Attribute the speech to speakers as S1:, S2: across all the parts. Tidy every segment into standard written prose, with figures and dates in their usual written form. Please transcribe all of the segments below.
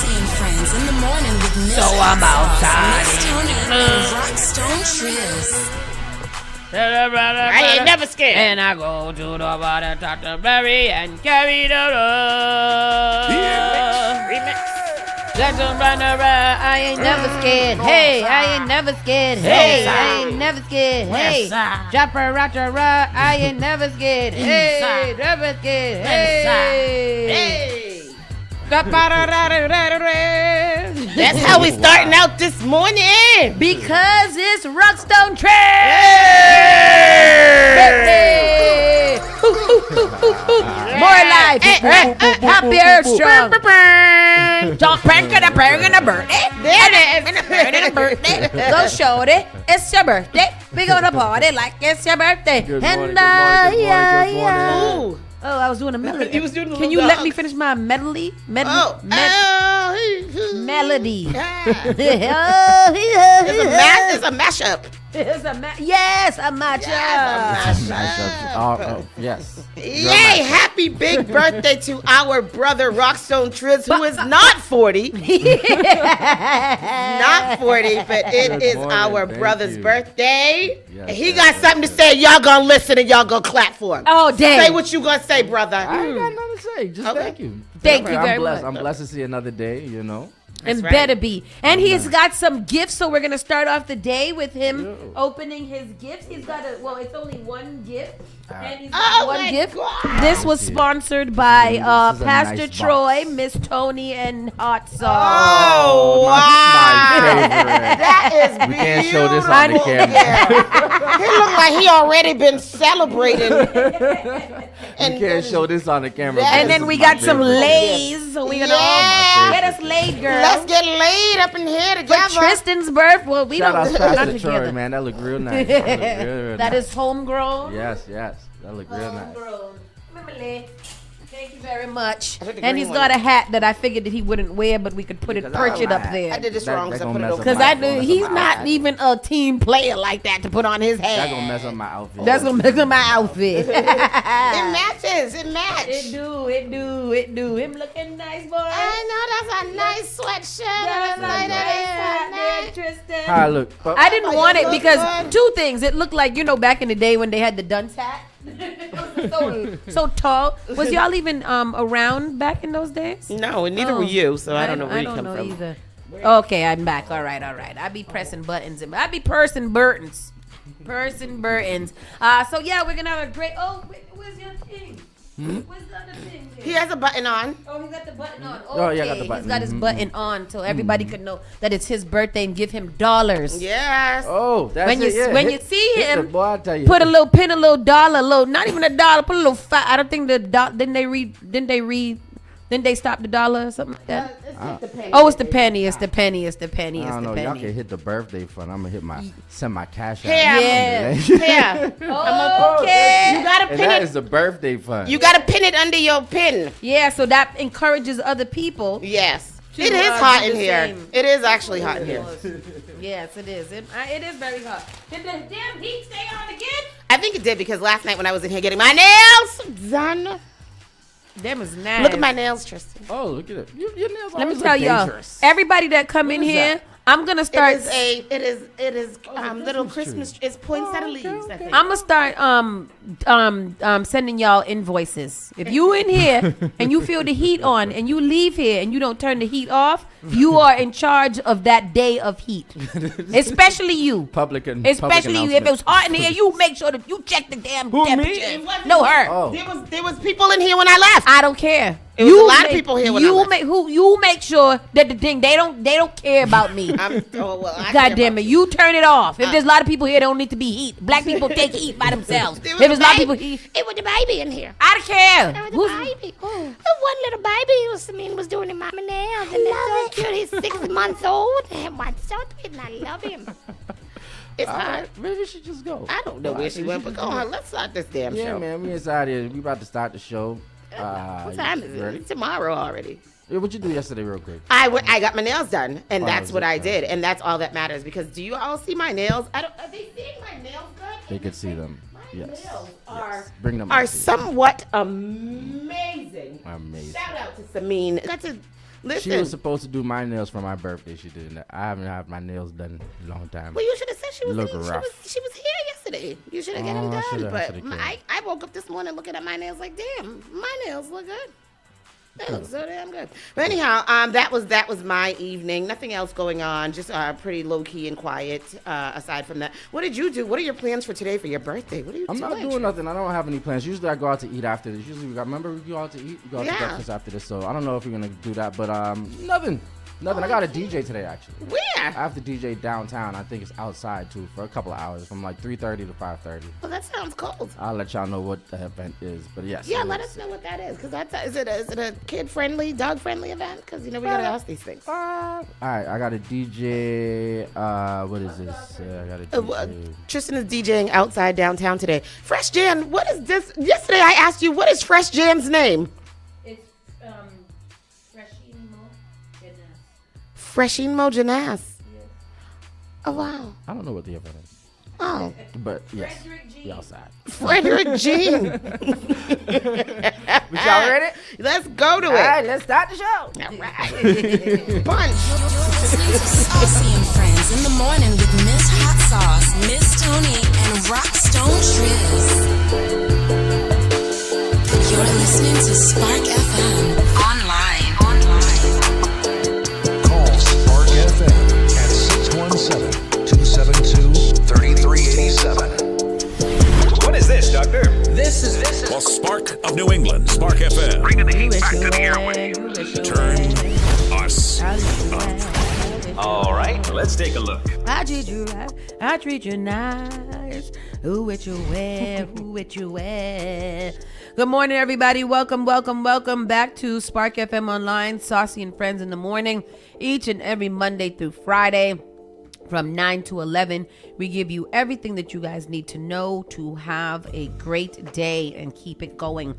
S1: and friends in the morning with Miss
S2: So I'm outside.
S1: Miss Tony and Rockstone Trills.
S2: I
S3: ain't never scared.
S2: And I go to the water, Dr. Berry, and carry the road.
S3: Remix.
S2: Let's run around. I ain't never scared. Hey, I ain't never scared. Hey, I ain't never scared. Hey, Jopper, Roger, I ain't never scared. Hey, never scared. Hey.
S3: That's how we starting out this morning.
S2: Because it's Rockstone Trail. More life. Happier, strong. Don't prank it, a prank and a birthday. Go shorty, it's your birthday. We gonna party like it's your birthday.
S4: Good morning. Ooh.
S2: Oh, I was doing a melody.
S3: He was doing a
S2: Can you
S3: little
S2: let
S3: dog.
S2: me finish my melody? Melody.
S3: It's a mashup.
S2: Yes, a matchup.
S4: Yes.
S3: Yay! Happy big birthday to our brother Rockstone Trizz, who is not 40. Not 40, but it is
S4: morning,
S3: our
S4: thank
S3: brother's
S4: you.
S3: birthday.
S4: Yes,
S3: And he
S4: yes,
S3: got something to say. Y'all gonna listen and y'all gonna clap for him.
S2: Oh, dang.
S3: Say what you gonna say, brother.
S4: I ain't got nothing to say. Just
S3: Okay.
S4: thank you.
S2: Thank you
S4: I'm
S2: very
S4: blessed.
S2: much.
S4: I'm blessed to see another day, you know.
S2: And
S3: right.
S2: better be. And he's got some gifts, so we're going to start off the day with him opening his gifts. He's got it's only one gift. And he's got one
S3: my
S2: gift.
S3: God.
S2: This was sponsored by
S4: This is a
S2: Pastor
S4: nice
S2: Troy,
S4: box.
S2: Miss Tony, and Hot Sauce.
S3: Oh,
S4: my
S3: wow.
S4: favorite.
S3: That is
S4: We can't show this on the
S3: beautiful.
S4: camera.
S3: Yeah. He looked like he already been celebrating.
S4: You can't show this on the camera.
S3: And
S4: but
S2: And
S4: this
S2: then
S4: is
S2: we
S4: my
S2: got some
S4: favorite.
S2: lays, so we're going to
S3: Yeah.
S2: get us laid, girl.
S3: Let's get laid up in here
S2: For
S3: together.
S2: Tristan's birth, well, we
S4: Shout out
S2: don't,
S4: to
S2: not
S4: Pastor
S2: together.
S4: Troy, man. That looked real nice. That looked real
S2: That
S4: nice.
S2: is homegrown.
S4: Yes. That looked real nice.
S2: Homegrown. Thank you very much.
S3: I took the
S2: And
S3: green
S2: he's
S3: one.
S2: got a hat that I figured that he wouldn't wear, but we could
S4: Because
S2: perch it
S4: I
S2: up
S4: like
S2: there.
S3: I did this
S4: That-
S3: wrong
S4: that
S3: because I
S4: gonna
S3: put it
S4: mess
S3: over.
S4: up
S2: Because
S4: my-
S2: I knew he's not even a team player like that to put on his hat.
S4: That gonna mess up my outfit.
S2: That's gonna mess up my outfit.
S3: It matches. It matches.
S2: It do. Him looking nice, boy.
S3: I know that's a nice sweatshirt.
S2: That's a
S3: That's
S2: nice hat there, Tristan.
S4: How I look.
S2: I didn't want it
S3: look
S2: because
S3: good.
S2: two things. It looked like, back in the day when they had the dunce hat. so tall. Was y'all even around back in those days?
S3: No, and neither were you, so I don't know where you come from.
S2: Either. Okay, I'm back. All right. I be pressing buttons. I be pursing buttons. So yeah, we're gonna have a great. Oh, where's your thing? Where's the other thing?
S3: He has a button on.
S2: Oh, he's got the button on.
S4: Oh, yeah, I got the
S2: He's
S4: button.
S2: got his
S4: Mhm,
S2: button on, so everybody could know that it's his birthday and give him dollars.
S3: Yes.
S4: Oh, that's
S2: When
S4: it.
S2: you-
S4: Yeah.
S2: when you see
S4: hit the
S2: him,
S4: boy, I tell you.
S2: Put a little pin, a little dollar, not even a dollar. Put a little five. I don't think didn't they stop the dollar or something like that? Oh, it's the penny. It's the penny.
S4: I don't know. Y'all can hit the birthday fund. I'm gonna send my cash out.
S3: Yeah.
S2: Yeah.
S3: Yeah.
S2: Okay.
S3: You gotta
S4: And
S3: pin
S4: that
S3: it.
S4: is the birthday fund.
S3: You gotta pin it under your pin.
S2: Yeah, so that encourages other people.
S3: Yes.
S2: To,
S3: It is
S2: do
S3: hot
S2: the
S3: in here.
S2: same.
S3: It is actually hot in here.
S2: Yes, it is. It is very hot. Did the damn heat stay on again?
S3: I think it did because last night when I was in here getting my nails done.
S2: Them is nice.
S3: Look at my nails, Tristan.
S4: Oh, look at it. Your nails
S2: Let me
S4: always
S2: tell
S4: look
S2: y'all,
S4: dangerous.
S2: everybody that come in
S4: is
S2: here,
S4: that?
S2: I'm gonna start.
S3: It is little
S4: Christmas
S3: Christmas. It's poinsettia leaves. I think.
S2: I'm gonna start sending y'all invoices. If you in here and you feel the heat on and you leave here and you don't turn the heat off, you are in charge of that day of heat. Especially you. Especially you. If it was hot in here, you make sure that you check the damn
S4: Who, me?
S2: temperature.
S3: It wasn't-
S2: No, her.
S4: Oh.
S3: There was people in here when I left.
S2: I don't care.
S3: It was a lot of people here when I left.
S2: You make sure that the thing they don't care about me.
S3: I
S2: God damn it! You turn it off. If there's a lot of people here, there don't need to be heat. Black people take heat by themselves.
S3: There
S2: If
S3: was
S2: there's a
S3: a
S2: lot of
S3: baby.
S2: people here,
S3: It was the baby in here.
S2: I don't care.
S3: There was
S2: Who's-
S3: a baby. One little baby was doing his mama nails, and that's so cute. He's 6 months old, and what's so sweet, and I love him. It's hot.
S4: Maybe we should just go.
S3: I don't know where she went, but go on. Let's start this damn
S4: Yeah,
S3: show.
S4: man. We inside here. We about to start the show.
S3: What time is it?
S4: Ready?
S3: It's tomorrow already.
S4: Yeah, what you do yesterday, real quick?
S3: I got my nails done, and
S4: Oh,
S3: that's
S4: is
S3: what
S4: it?
S3: I did, and that's all that matters. Because do you all see my nails? Are they seeing my nails good?
S4: They could see them.
S3: My
S4: Yes.
S3: nails
S4: Bring them.
S3: are
S4: up to you.
S3: somewhat amazing.
S4: Amazing.
S3: Shout out to Samine. Got to
S4: She was supposed to do my nails for my birthday. She didn't. I haven't had my nails done in a long time.
S3: Well, you should have said she was
S4: rough.
S3: she was here yesterday. You should have get them done. But I woke up this morning looking at my nails like, damn, my nails look good. They look so damn good. But anyhow, that was my evening. Nothing else going on. Just pretty low key and quiet. Aside from that, what did you do? What are your plans for today for your birthday? What are you doing?
S4: I'm not doing nothing. I don't have any plans. Usually I go out to eat after this. Remember we go out to eat. We go out to breakfast after this. So I don't know if we're gonna do that. But nothing. I got a DJ today actually.
S3: Where?
S4: I have to DJ downtown. I think it's outside too for a couple of hours from like 3:30 to 5:30.
S3: Well, that sounds cold.
S4: I'll let y'all know what the event is. But yes.
S3: Yeah, let us know what that is. Cause is it a kid friendly, dog friendly event? Cause we gotta ask these things.
S4: All right, I got a DJ. What is this? I got a DJ.
S3: Tristan is DJing outside downtown today. Fresh Jan, what is this? Yesterday I asked you, what is Fresh Jan's name? Freshimo Janas. Yes. Oh, wow.
S4: I don't know what the event is.
S3: Oh.
S4: But, yes. We outside.
S3: Frederick Jean.
S4: We y'all ready?
S3: Let's go to it.
S2: All right, let's start the show.
S3: All right. Punch.
S1: You're listening to Saucy and Friends in the morning with Miss Hot Sauce, Miss Tony, and Rockstone Triz. You're listening to Spark FM online.
S5: At 617-272-3387. What is this, Doctor? This is well, Spark of New England, Spark FM. Bringing the heat back to the airwaves. Turn us up. All right, let's take a look.
S2: I treat you right, I treat you nice. Who with you wear, who with you wear. Good morning, everybody. Welcome back to Spark FM Online, Saucy and Friends in the morning. Each and every Monday through Friday from 9 to 11, we give you everything that you guys need to know to have a great day and keep it going.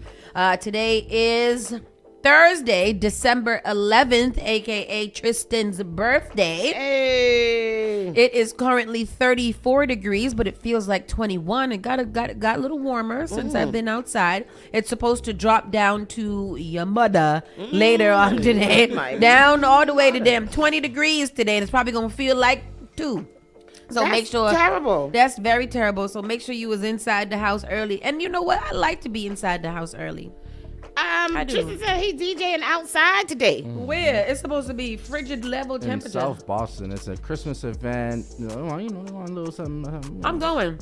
S2: Today is Thursday, December 11th, aka Tristan's birthday.
S3: Hey.
S2: It is currently 34 degrees, but it feels like 21. It got a little warmer since I've been outside. It's supposed to drop down to your mother later on today. Down all the way to damn 20 degrees today, and it's probably gonna feel like 2. So
S3: That's
S2: make sure
S3: terrible.
S2: That's very terrible. So make sure you was inside the house early. And you know what? I like to be inside the house early.
S3: Tristan said he DJing outside today.
S2: Where? It's supposed to be frigid level
S4: In
S2: temperature.
S4: South Boston, it's a Christmas event. You know, they want a little something.
S2: I'm going.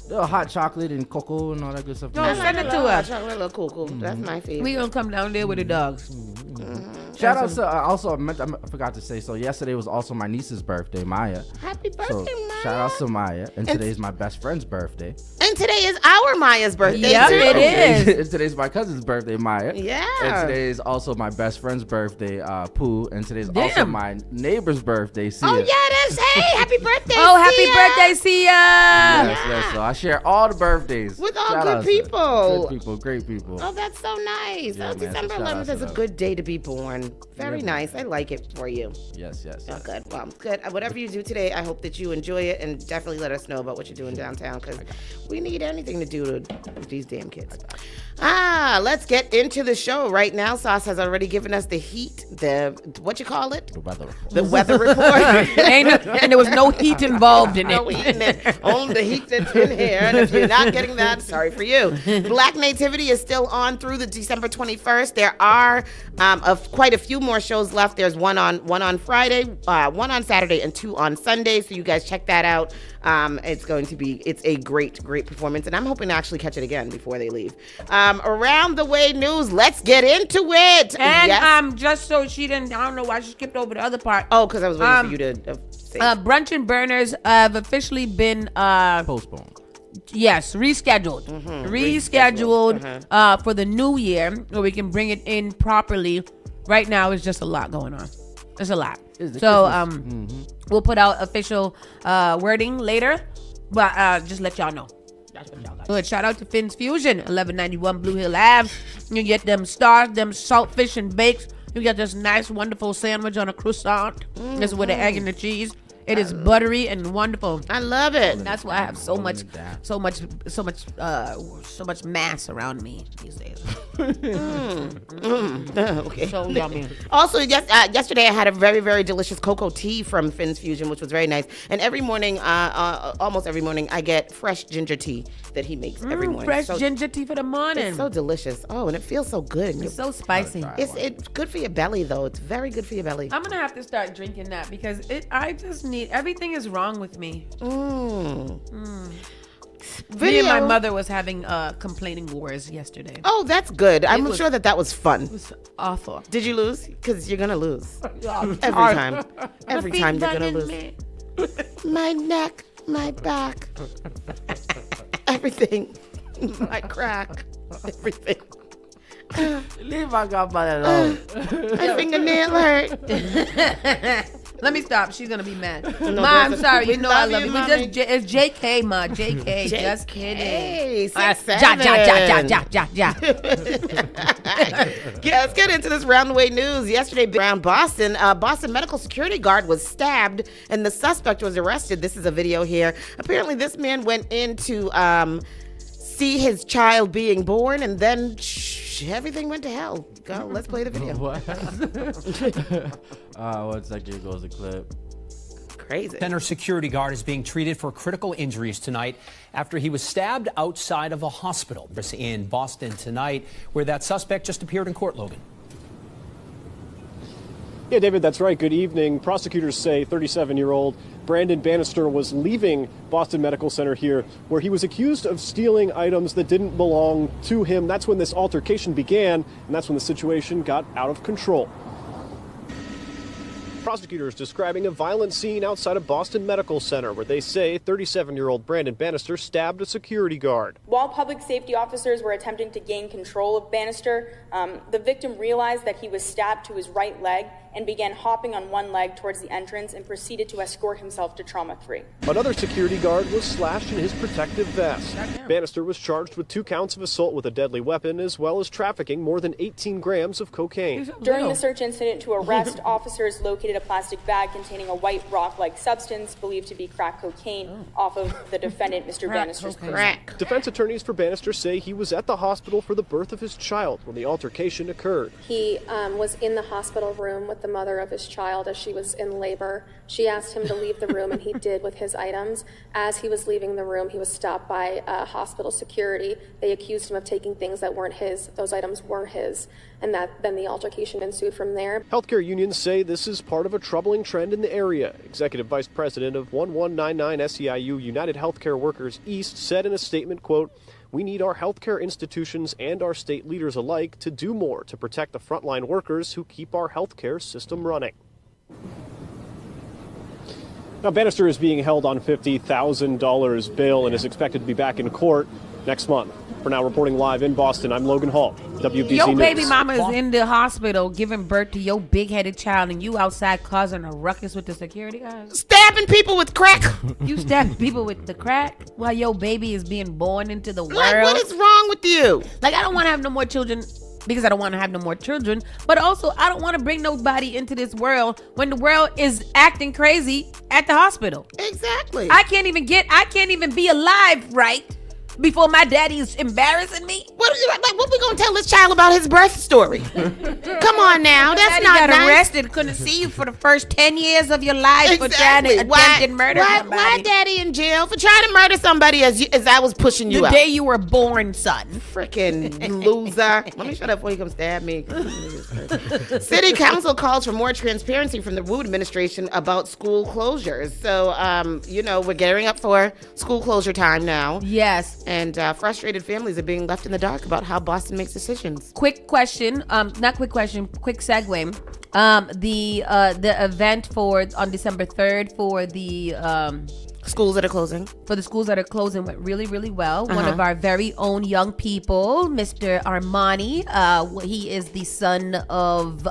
S4: Little hot chocolate and cocoa and all that good stuff.
S2: No, send it to us.
S3: Chocolate little cool. That's my favorite.
S2: We gonna come down there with the dogs.
S4: Shout out to also I forgot to say. So yesterday was also my niece's birthday, Maya.
S3: Happy birthday,
S4: So
S3: Maya.
S4: shout out to Maya, and today's my best friend's birthday.
S3: And today is our Maya's birthday,
S2: Yep,
S3: too.
S2: it is.
S4: And today's my cousin's birthday, Maya.
S3: Yeah.
S4: And today is also my best friend's birthday, Pooh. And today's also
S2: Damn.
S4: my neighbor's birthday, Sia.
S3: Oh, yeah, that's, hey, happy birthday,
S2: Oh, happy
S3: Sia.
S2: birthday, Sia!
S4: Yes. So I share all the birthdays.
S3: With all
S4: Shout
S3: good
S4: out to
S3: people.
S4: Good people, great people.
S3: Oh, that's so nice.
S4: Yeah, man,
S3: December
S4: so shout out
S3: 11th
S4: to
S3: is a
S4: them.
S3: good day to be born. Very
S4: Yeah,
S3: nice. I like it for you.
S4: Yes.
S3: Oh, good. Well, good. Whatever you do today, I hope that you enjoy it, and definitely let us know about what you're doing downtown, because we need anything to do with these damn kids. Let's get into the show right now. Sauce has already given us the heat, what you call it?
S4: The weather.
S3: The weather report.
S2: And there was no heat involved in it.
S3: No heat in it. Only the heat that's in here. And if you're not getting that, sorry for you. Black Nativity is still on through the December 21st. There are quite a few more shows left. There's one on Friday, one on Saturday, and 2 on Sunday. So you guys check that out. It's a great performance, and I'm hoping to actually catch it again before they leave. Around the way news, let's get into it.
S2: And
S3: yes.
S2: just so she didn't, I don't know why she skipped over the other part.
S3: Oh, because I was waiting for you to say.
S2: Brunch and Burners have officially been
S4: Postponed.
S2: yes, rescheduled. Rescheduled for the new year, where we can bring it in properly. Right now, it's just a lot going on. It's a lot. So we'll put out official wording later, but just let y'all know. That's what y'all got. Good. Shout out to Finn's Fusion, 1191 Blue Hill Ave. You get them stars, them saltfish and bakes. You get this nice, wonderful sandwich on a croissant. This is with the egg and the cheese. It is buttery and wonderful.
S3: I love it.
S2: That's why I have so much mass around me these days.
S3: Okay.
S2: So yummy.
S3: Also, yesterday I had a very, very delicious cocoa tea from Finn's Fusion, which was very nice. And every morning, almost every morning, I get fresh ginger tea that he makes every morning.
S2: Fresh ginger tea for the morning.
S3: It's so delicious. Oh, and it feels so good.
S2: It's so spicy.
S3: It's good for your belly, though. It's very good for your belly.
S2: I'm gonna have to start drinking that because I just need, everything is wrong with me. Me and my mother was having complaining wars yesterday.
S3: Oh, that's good. I'm sure that was fun.
S2: It was awful.
S3: Did you lose? Because you're gonna lose every time. Every time you're gonna lose. My neck, my back, everything, my crack, everything.
S4: Leave my godmother alone.
S3: My fingernail hurt.
S2: Let me stop. She's gonna be mad.
S3: No,
S2: Ma, I'm sorry.
S3: we
S2: You know I
S3: love
S2: love
S3: you,
S2: you.
S3: mommy.
S2: It's JK, ma. JK. Just kidding.
S3: Hey,
S2: Ja.
S3: 6'7". Yeah, let's get into this round the way news. Yesterday, around Boston, a Boston medical security guard was stabbed and the suspect was arrested. This is a video here. Apparently, this man went in to see his child being born, and then everything went to hell. Go, let's play the video.
S4: What? 1 second, here goes the clip.
S3: Crazy.
S6: Center security guard is being treated for critical injuries tonight after he was stabbed outside of a hospital in Boston tonight, where that suspect just appeared in court, Logan.
S7: Yeah, David, that's right. Good evening. Prosecutors say 37-year-old Brandon Bannister was leaving Boston Medical Center here, where he was accused of stealing items that didn't belong to him. That's when this altercation began, and that's when the situation got out of control. Prosecutors describing a violent scene outside of Boston Medical Center, where they say 37-year-old Brandon Bannister stabbed a security guard.
S8: While public safety officers were attempting to gain control of Bannister, the victim realized that he was stabbed to his right leg and began hopping on one leg towards the entrance and proceeded to escort himself to Trauma 3.
S7: Another security guard was slashed in his protective vest. Bannister was charged with 2 counts of assault with a deadly weapon, as well as trafficking more than 18 grams of cocaine.
S8: During the search incident to arrest, officers located a plastic bag containing a white rock-like substance believed to be crack cocaine off of the defendant, Mr. Bannister's person.
S7: Defense attorneys for Bannister say he was at the hospital for the birth of his child when the altercation occurred.
S9: He was in the hospital room with the mother of his child as she was in labor. She asked him to leave the room, and he did with his items. As he was leaving the room, he was stopped by hospital security. They accused him of taking things that weren't his. Those items weren't his, and then the altercation ensued from there.
S7: Healthcare unions say this is part of a troubling trend in the area. Executive Vice President of 1199 SEIU United Healthcare Workers East said in a statement, quote, "We need our healthcare institutions and our state leaders alike to do more to protect the frontline workers who keep our healthcare system running." Now, Bannister is being held on $50,000 bail and is expected to be back in court next month. For now, reporting live in Boston, I'm Logan Hall, WBC
S2: Your
S7: News.
S2: baby mama is in the hospital giving birth to your big-headed child, and you outside causing a ruckus with the security guys.
S3: Stabbing people with crack.
S2: You stabbing people with the crack while your baby is being born into the world.
S3: Like, what is wrong with you?
S2: Like, I don't want to have no more children because I don't want to have no more children, but also I don't want to bring nobody into this world when the world is acting crazy at the hospital.
S3: Exactly.
S2: I can't even be alive right before my daddy is embarrassing me.
S3: What we gonna tell this child about his birth story? Come on now, that's
S2: Daddy
S3: not
S2: got
S3: nice.
S2: arrested, couldn't see you for the first 10 years of your life for trying to attempted murder somebody.
S3: Why daddy in jail for trying to murder somebody as I was pushing you
S2: the
S3: out?
S2: day you were born, son.
S3: Freaking loser. Let me shut up before you come stab me. City Council calls for more transparency from the Wu administration about school closures. So, we're gearing up for school closure time now.
S2: Yes.
S3: And frustrated families are being left in the dark about how Boston makes decisions.
S2: Quick question, quick segue. The event on December 3rd for the
S3: schools that are closing.
S2: For the schools that are closing went really, really well. One of our very own young people, Mr. Armani, he is the son of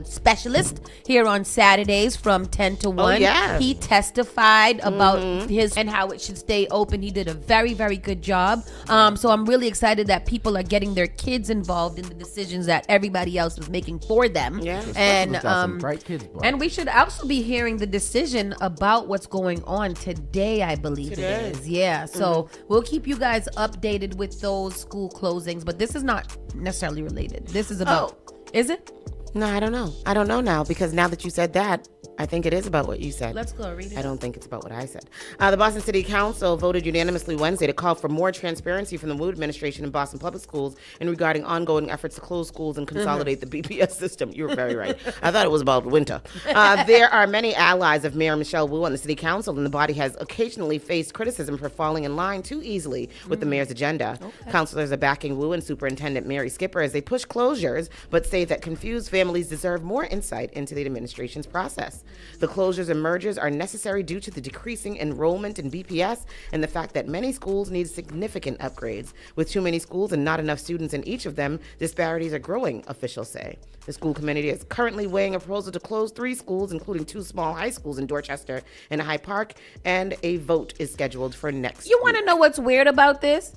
S2: specialist here on Saturdays from 10 to 1.
S3: Oh, yeah.
S2: He testified about his and how it should stay open. He did a very, very good job. So I'm really excited that people are getting their kids involved in the decisions that everybody else was making for them.
S3: Yeah.
S2: And
S4: some bright kids, bro.
S2: and we should also be hearing the decision about what's going on today today, I believe
S3: Today.
S2: it is. Yeah. So we'll keep you guys updated with those school closings, but this is not necessarily related. This is about, is it?
S3: No, I don't know. I don't know now, because now that you said that, I think it is about what you said.
S2: Let's go read it.
S3: I don't think it's about what I said. The Boston City Council voted unanimously Wednesday to call for more transparency from the Wu administration in Boston Public Schools in regarding ongoing efforts to close schools and consolidate the BPS system. You were very right. I thought it was about winter. There are many allies of Mayor Michelle Wu on the City Council, and the body has occasionally faced criticism for falling in line too easily with the mayor's agenda. Councilors are backing Wu and Superintendent Mary Skipper as they push closures, but say that confused families deserve more insight into the administration's process. The closures and mergers are necessary due to the decreasing enrollment in BPS and the fact that many schools need significant upgrades. With too many schools and not enough students in each of them, disparities are growing, officials say. The school committee is currently weighing a proposal to close 3 schools, including 2 small high schools in Dorchester and Hyde Park, and a vote is scheduled for next
S2: You want to know what's weird about this?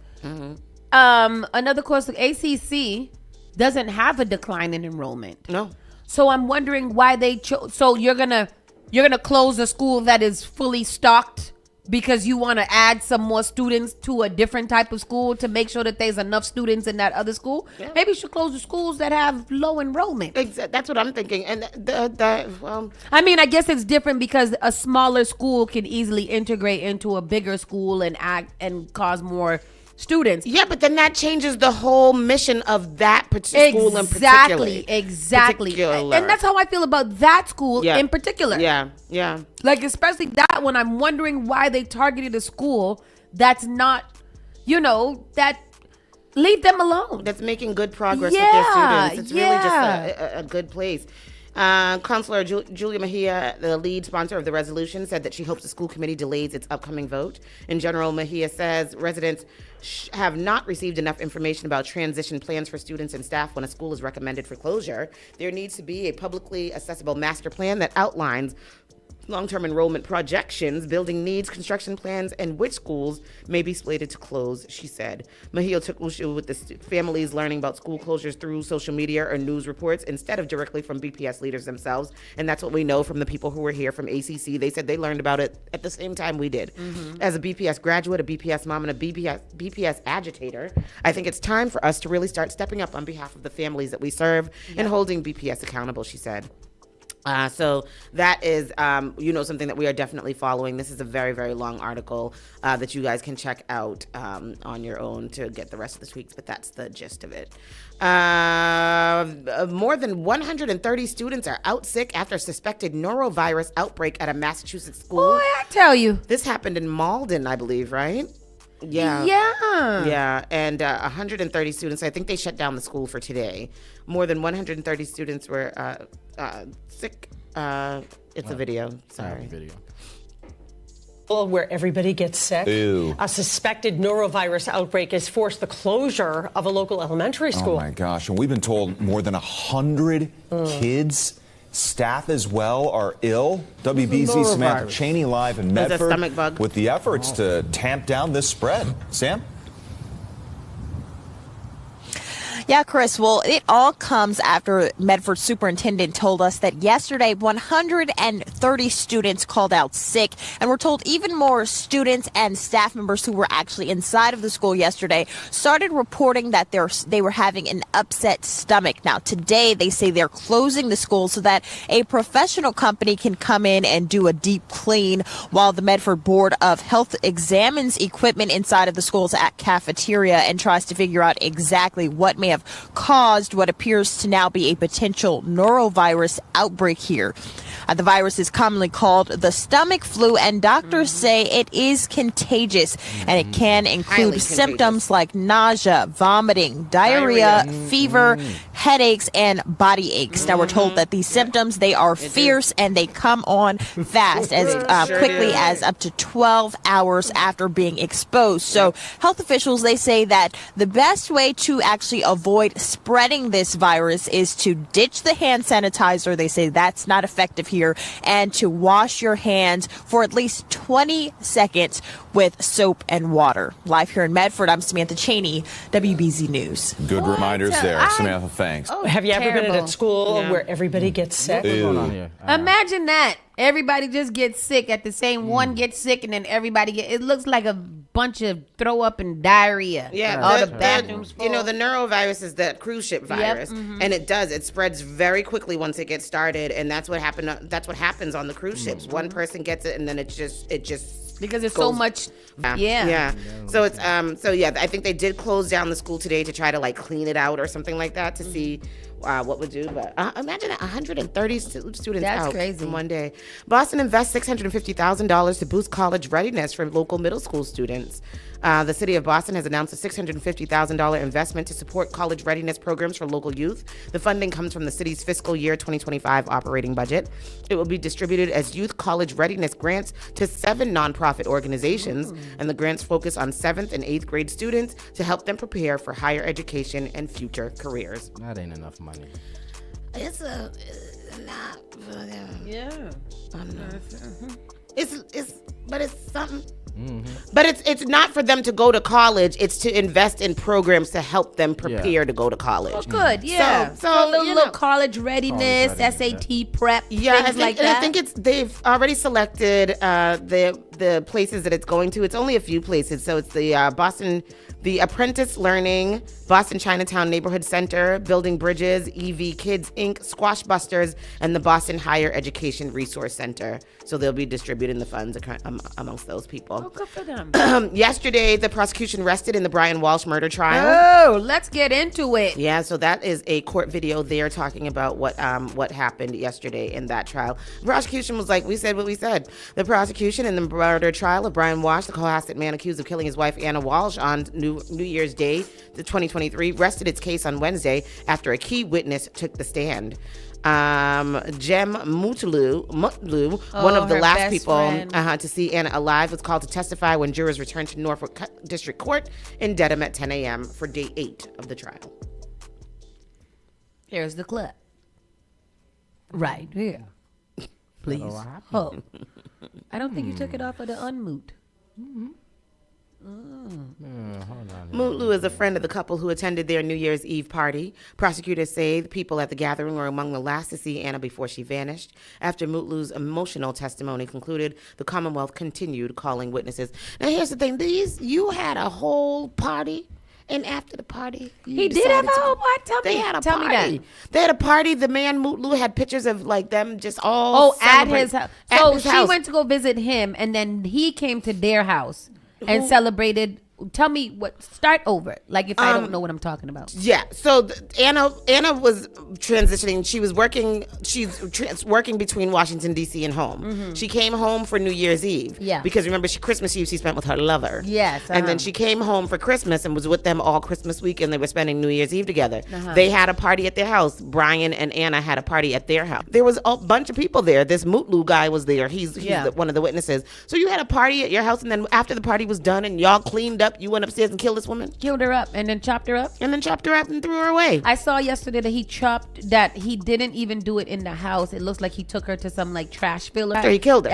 S2: Another course, ACC, doesn't have a decline in enrollment.
S3: No.
S2: So I'm wondering why they chose. So you're gonna close a school that is fully stocked because you want to add some more students to a different type of school to make sure that there's enough students in that other school. Yeah. Maybe you should close the schools that have low enrollment.
S3: That's what I'm thinking. And well,
S2: I mean, I guess it's different because a smaller school can easily integrate into a bigger school and cause more students.
S3: Yeah, but then that changes the whole mission of that school in particular.
S2: Exactly. And that's how I feel about that school in particular.
S3: Yeah.
S2: Like, especially that one, I'm wondering why they targeted a school that's not, that leave them alone.
S3: That's making good progress with their students. It's really just a good place. Councilor Julia Mejia, the lead sponsor of the resolution, said that she hopes the school committee delays its upcoming vote. In general, Mejia says residents have not received enough information about transition plans for students and staff when a school is recommended for closure. There needs to be a publicly accessible master plan that outlines long-term enrollment projections, building needs, construction plans, and which schools may be slated to close, she said. Mejia took issue with the families learning about school closures through social media or news reports instead of directly from BPS leaders themselves. And that's what we know from the people who were here from ACC. They said they learned about it at the same time we did. As a BPS graduate, a BPS mom, and a BPS agitator, I think it's time for us to really start stepping up on behalf of the families that we serve and holding BPS accountable, she said. So that is, something that we are definitely following. This is a very, very long article that you guys can check out on your own to get the rest of the tweets, but that's the gist of it. More than 130 students are out sick after a suspected norovirus outbreak at a Massachusetts school.
S2: Boy, I tell you.
S3: This happened in Malden, I believe, right? Yeah. And 130 students. I think they shut down the school for today. More than 130 students were sick. It's a video. Sorry.
S10: Where everybody gets sick.
S11: Ew.
S10: A suspected norovirus outbreak has forced the closure of a local elementary school.
S11: Oh my gosh! And we've been told more than 100 kids. Staff as well are ill. WBZ Samantha Cheney live in Medford with the efforts to tamp down this spread. Sam?
S12: Yeah, Chris. Well, it all comes after Medford superintendent told us that yesterday 130 students called out sick, and we're told even more students and staff members who were actually inside of the school yesterday started reporting that they were having an upset stomach. Now, today they say they're closing the school so that a professional company can come in and do a deep clean while the Medford Board of Health examines equipment inside of the school's cafeteria and tries to figure out exactly what may have caused what appears to now be a potential norovirus outbreak here. The virus is commonly called the stomach flu, and doctors say it is contagious, and it can include symptoms like nausea, vomiting, diarrhea, fever, headaches, and body aches. Now, we're told that these symptoms, they are fierce, and they come on fast, as quickly as up to 12 hours after being exposed. So health officials, they say that the best way to actually avoid spreading this virus is to ditch the hand sanitizer. They say that's not effective leave here and to wash your hands for at least 20 seconds with soap and water. Live here in Medford, I'm Samantha Cheney, WBZ News.
S11: Good reminders there, Samantha. Thanks.
S10: Oh, have you ever been at a school where everybody gets sick?
S4: What's going on here?
S2: Imagine that. Everybody just gets sick at the same one gets sick and then everybody it looks like a bunch of throw up and diarrhea.
S3: Yeah,
S2: all the bathrooms full.
S3: You know, the neurovirus is the cruise ship virus, and it spreads very quickly once it gets started, and that's what happens on the cruise ships. One person gets it, and then it just
S2: because there's so much.
S3: Yeah. So it's I think they did close down the school today to try to like clean it out or something like that to see what would do. But imagine 130 students out
S2: crazy.
S3: in one day. Boston invests $650,000 to boost college readiness for local middle school students. The city of Boston has announced a $650,000 investment to support college readiness programs for local youth. The funding comes from the city's fiscal year 2025 operating budget. It will be distributed as youth college readiness grants to 7 nonprofit organizations, and the grants focus on 7th and 8th grade students to help them prepare for higher education and future careers.
S4: That ain't enough money.
S3: It's not for them.
S2: Yeah.
S3: But it's something. But it's not for them to go to college. It's to invest in programs to help them prepare to go to college.
S2: Oh, good. Yeah.
S3: So
S2: little college readiness, SAT prep, things like that.
S3: I think they've already selected the places that it's going to. It's only a few places. So it's the Apprentice Learning, Boston Chinatown Neighborhood Center, Building Bridges, EV Kids Inc., Squash Busters, and the Boston Higher Education Resource Center. So they'll be distributing the funds amongst those people.
S2: Oh, good for them.
S3: Yesterday, the prosecution rested in the Brian Walsh murder trial.
S2: Oh, let's get into it.
S3: Yeah, so that is a court video there talking about what happened yesterday in that trial. The prosecution was like, we said what we said. The prosecution in the murder trial of Brian Walsh, the Cohasset man accused of killing his wife Anna Walsh on New Year's Day, the 2023, rested its case on Wednesday after a key witness took the stand. Jem Mutlu, one of the last people to see Anna alive, was called to testify when jurors returned to Norfolk District Court in Dedham at 10 a.m. for day 8 of the trial.
S2: Here's the clip. Right here. Please. Oh. I don't think you took it off of the unmute.
S3: Mutlu is a friend of the couple who attended their New Year's Eve party. Prosecutors say the people at the gathering were among the last to see Anna before she vanished. After Mutlu's emotional testimony concluded, the Commonwealth continued calling witnesses. Now here's the thing, you had a whole party, and after the party,
S2: he did have a whole party. Tell me that.
S3: They had a party. The man Mutlu had pictures of like them just all
S2: at his house. So she
S3: house.
S2: went to go visit him, and then he came to their house and celebrated. Tell me start over. Like if I don't know what I'm talking about.
S3: Yeah. So Anna was transitioning. She was working. She's working between Washington D.C. and home. Mm-hmm. She came home for New Year's Eve.
S2: Yeah.
S3: Because remember, Christmas Eve she spent with her lover.
S2: Yes.
S3: And then she came home for Christmas and was with them all Christmas week, and they were spending New Year's Eve together. They had a party at their house. Brian and Anna had a party at their house. There was a bunch of people there. This Mutlu guy was there. He's one of the witnesses. So you had a party at your house, and then after the party was done and y'all cleaned up, you went upstairs and killed this woman?
S2: Killed her up and then chopped her up?
S3: And then chopped her up and threw her away.
S2: I saw yesterday that he didn't even do it in the house. It looks like he took her to some like trash filler.
S3: After he killed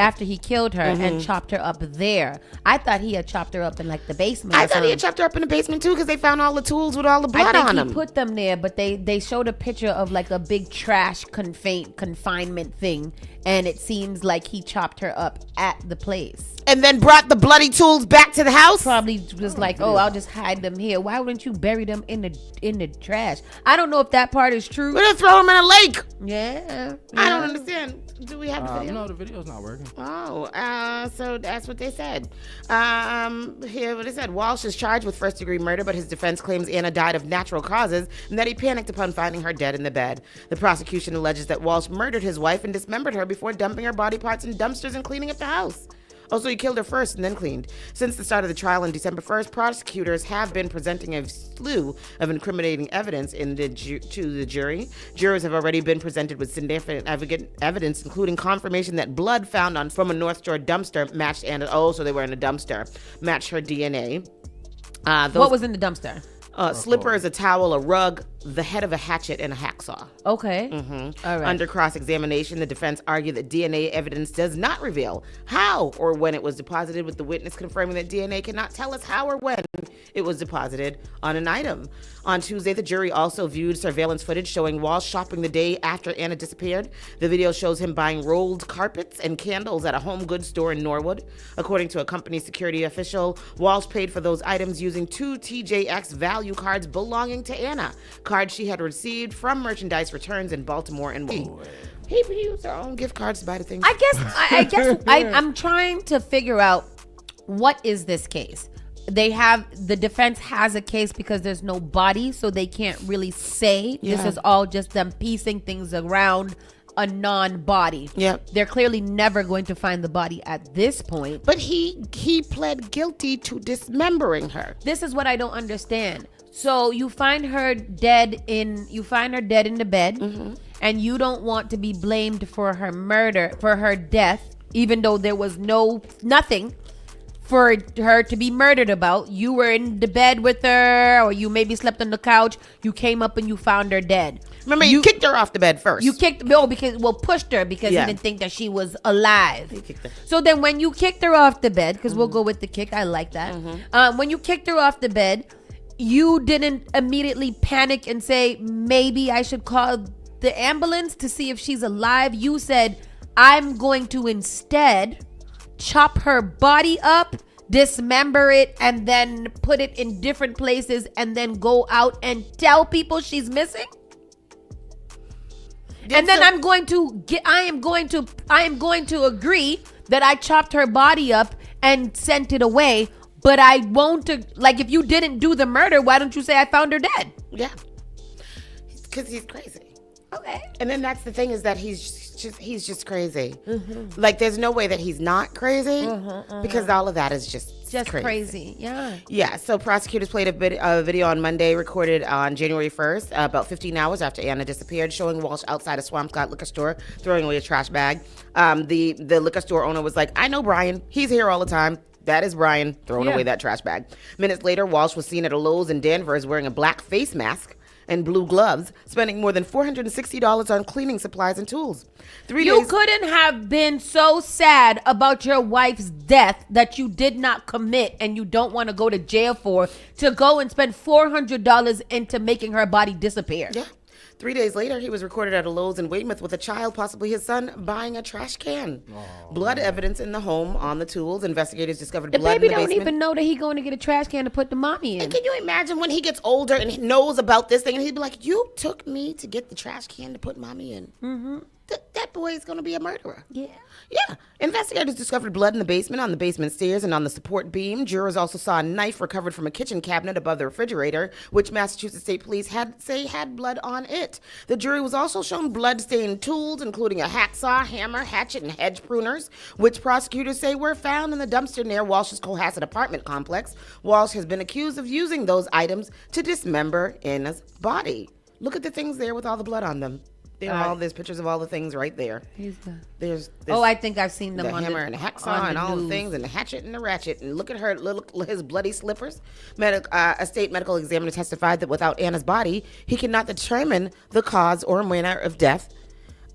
S3: her.
S2: And chopped her up there. I thought he had chopped her up in like the basement.
S3: I thought he had chopped her up in the basement too because they found all the tools with all the blood on them.
S2: He put them there, but they showed a picture of like a big trash confinement thing, and it seems like he chopped her up at the place.
S3: And then brought the bloody tools back to the house?
S2: Probably was like, I'll just hide them here. Why wouldn't you bury them in the trash? I don't know if that part is true.
S3: We're going to throw them in a lake.
S2: Yeah.
S3: I don't understand. Do we have the video?
S4: No, the video's not working.
S3: So that's what they said. Here what it said. Walsh is charged with first-degree murder, but his defense claims Anna died of natural causes and that he panicked upon finding her dead in the bed. The prosecution alleges that Walsh murdered his wife and dismembered her before dumping her body parts in dumpsters and cleaning up the house. So he killed her first and then cleaned. Since the start of the trial on December 1st, prosecutors have been presenting a slew of incriminating evidence to the jury. Jurors have already been presented with significant evidence, including confirmation that blood found from a North Shore dumpster matched Anna. So they were in a dumpster. Matched her DNA.
S2: What was in the dumpster?
S3: Slippers, a towel, a rug, the head of a hatchet and a hacksaw.
S2: Okay. All right.
S3: Under cross-examination, the defense argued that DNA evidence does not reveal how or when it was deposited, with the witness confirming that DNA cannot tell us how or when it was deposited on an item. On Tuesday, the jury also viewed surveillance footage showing Walsh shopping the day after Anna disappeared. The video shows him buying rolled carpets and candles at a home goods store in Norwood. According to a company security official, Walsh paid for those items using 2 TJX value cards belonging to Anna, cards she had received from merchandise returns in Baltimore and he used our own gift cards to buy the things.
S2: I guess I'm trying to figure out, what is this case? The defense has a case because there's no body, so they can't really say.
S3: Yeah.
S2: This is all just them piecing things around a non-body.
S3: Yep.
S2: They're clearly never going to find the body at this point.
S3: But he pled guilty to dismembering her.
S2: This is what I don't understand. So you find her dead in the bed, and you don't want to be blamed for her death, even though there was nothing for her to be murdered about. You were in the bed with her, or you maybe slept on the couch. You came up and you found her dead.
S3: Remember, you kicked her off the bed first.
S2: Pushed her because you didn't think that she was alive. So then when you kicked her off the bed, because we'll go with the kick, I like that. When you kicked her off the bed, you didn't immediately panic and say, maybe I should call the ambulance to see if she's alive. You said, I'm going to instead chop her body up, dismember it, and then put it in different places, and then go out and tell people she's missing. And then I am going to agree that I chopped her body up and sent it away, but I won't, like, if you didn't do the murder, why don't you say I found her dead?
S3: Yeah. Because he's crazy.
S2: Okay.
S3: And then that's the thing, is that he's just crazy. Like, there's no way that he's not crazy, because all of that is just
S2: crazy. Yeah.
S3: Yeah. So prosecutors played a video on Monday, recorded on January 1st, about 15 hours after Anna disappeared, showing Walsh outside a Swampscott liquor store throwing away a trash bag. The liquor store owner was like, I know Brian. He's here all the time. That is Brian throwing away that trash bag. Minutes later, Walsh was seen at a Lowe's in Danvers wearing a black face mask and blue gloves, spending more than $460 on cleaning supplies and tools.
S2: You couldn't have been so sad about your wife's death that you did not commit and you don't want to go to jail for, to go and spend $400 into making her body disappear.
S3: Yeah. 3 days later, he was recorded at a Lowe's in Weymouth with a child, possibly his son, buying a trash can. Blood evidence in the home on the tools. Investigators discovered blood in the basement.
S2: The baby don't even know that he's going to get a trash can to put the mommy in.
S3: And can you imagine when he gets older and he knows about this thing, and he'd be like, you took me to get the trash can to put mommy in. That boy is going to be a murderer.
S2: Yeah.
S3: Yeah. Investigators discovered blood in the basement, on the basement stairs, and on the support beam. Jurors also saw a knife recovered from a kitchen cabinet above the refrigerator, which Massachusetts State Police had blood on it. The jury was also shown blood-stained tools, including a hacksaw, hammer, hatchet, and hedge pruners, which prosecutors say were found in the dumpster near Walsh's Cohasset apartment complex. Walsh has been accused of using those items to dismember Anna's body. Look at the things there with all the blood on them. There's pictures of all the things right there. There's
S2: I think I've seen them
S3: the
S2: on
S3: hammer and the hacksaw and all the things, and the hatchet and the ratchet. And look at his bloody slippers. A state medical examiner testified that without Anna's body, he cannot determine the cause or manner of death.